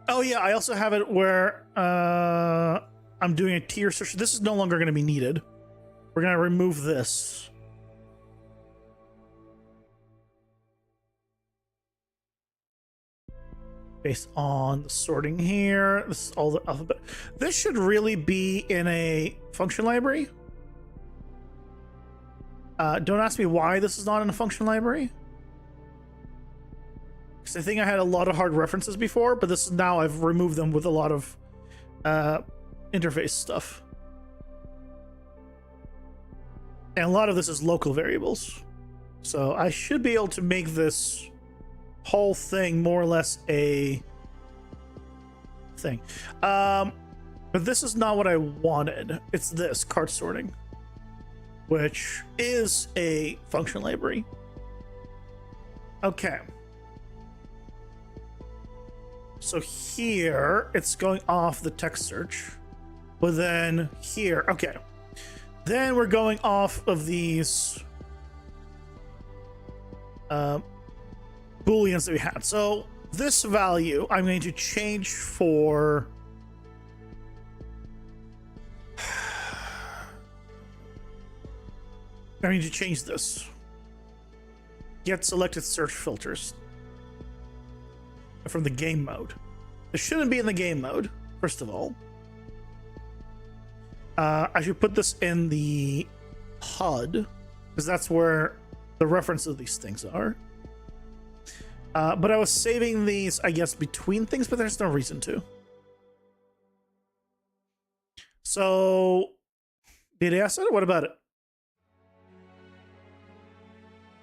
Oh yeah, I also have it where I'm doing a tier search. This is no longer going to be needed. We're going to remove this. Based on the sorting here. This is all the alphabet. This should really be in a function library. Don't ask me why this is not in a function library. Because I think I had a lot of hard references before, but this is now I've removed them with a lot of interface stuff. And a lot of this is local variables. So I should be able to make this whole thing more or less a thing. But this is not what I wanted. It's this, cart sorting, which is a function library. Okay. So here, it's going off the text search. But then here, okay. Then we're going off of these Booleans that we had. So this value, I'm going to change for... I need to change this. Get selected search filters from the game mode. It shouldn't be in the game mode, first of all. I should put this in the HUD, because that's where the reference of these things are. But I was saving these, I guess, between things, but there's no reason to. So, data asset? What about it?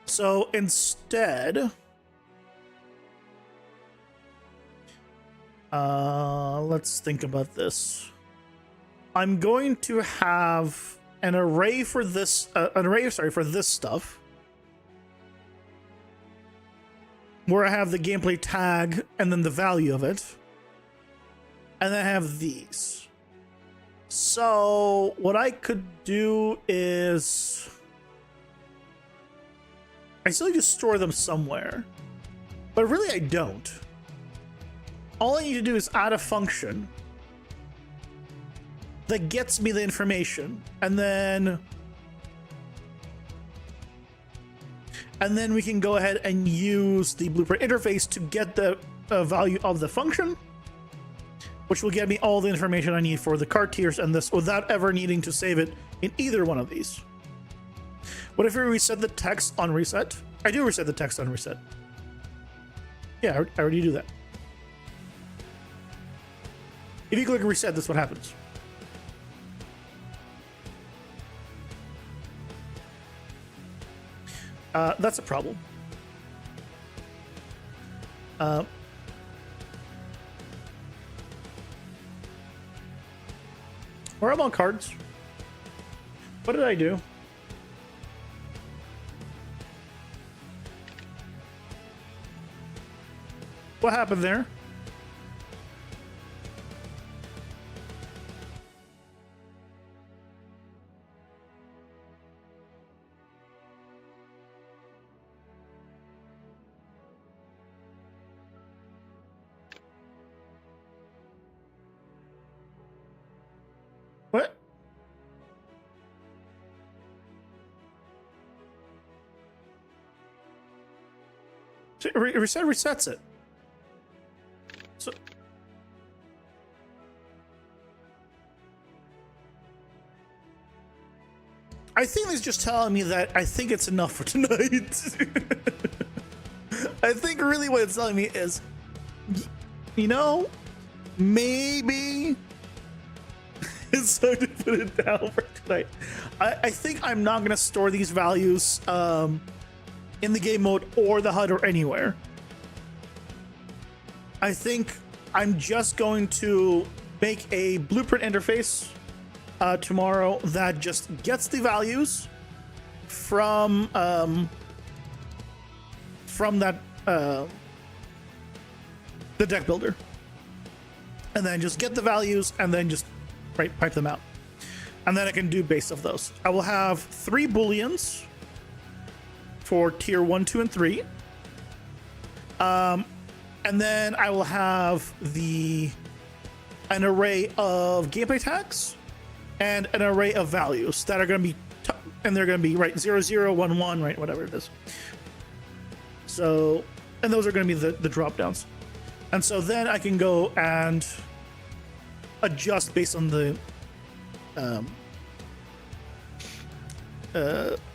So instead, let's think about this. I'm going to have an array for this, for this stuff, where I have the gameplay tag and then the value of it, and then I have these. So what I could do is I still need to store them somewhere, but really I don't. All I need to do is add a function that gets me the information, and then we can go ahead and use the Blueprint interface to get the value of the function, which will get me all the information I need for the card tiers and this without ever needing to save it in either one of these. What if we reset the text on reset? I do reset the text on reset. Yeah, I already do that. If you click reset, that's what happens. That's a problem. Where am I on cards? What did I do? What happened there? What? Reset resets it. So I think it's just telling me that I think it's enough for tonight. I think really what it's telling me is, you know, maybe it's time to put it down for tonight. I think I'm not going to store these values in the game mode or the HUD or anywhere. I think I'm just going to make a blueprint interface tomorrow that just gets the values from that the deck builder, and then just get the values and then just pipe them out, and then I can do based off those. I will have 3 booleans for tier 1, 2, and 3. And then I will have an array of gameplay tags and an array of values that are going to be, and they're going to be 0, 0, 1, 1, right, whatever it is. So, and those are going to be the drop downs. And so then I can go and adjust based on the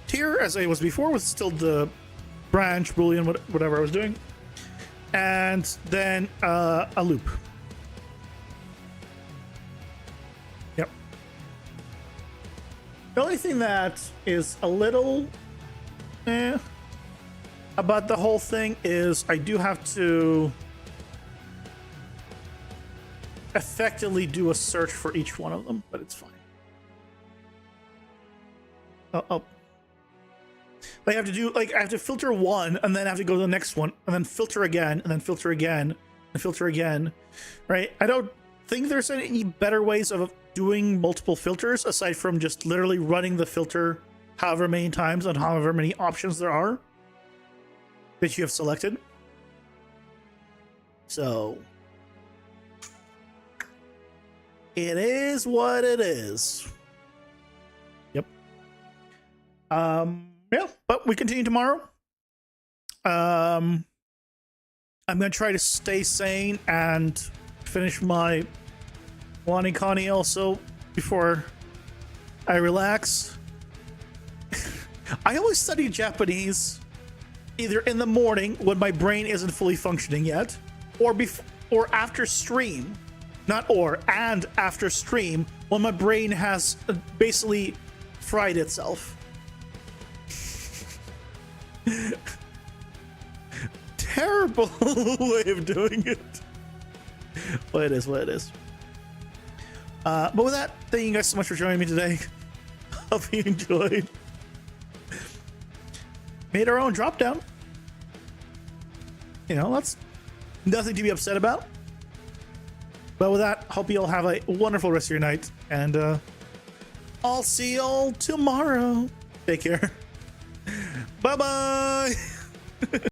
tier as I was before, with still the branch, boolean, whatever I was doing. And then a loop. Yep. The only thing that is a little about the whole thing is I do have to effectively do a search for each one of them, but it's fine. I have to do, I have to filter one, and then I have to go to the next one, and then filter again, and then filter again, and filter again, right? I don't think there's any better ways of doing multiple filters aside from just literally running the filter however many times on however many options there are that you have selected. So it is what it is. Yep. Yeah, but we continue tomorrow. I'm gonna try to stay sane and finish my Wani Kani also before I relax. I always study Japanese either in the morning when my brain isn't fully functioning yet, or after stream. And after stream when my brain has basically fried itself. Terrible way of doing it. Well, it is what it is. But with that, thank you guys so much for joining me today. Hope you enjoyed. Made our own drop down. You know, that's nothing to be upset about. But with that, hope you all have a wonderful rest of your night, and I'll see you all tomorrow. Take care. Bye bye.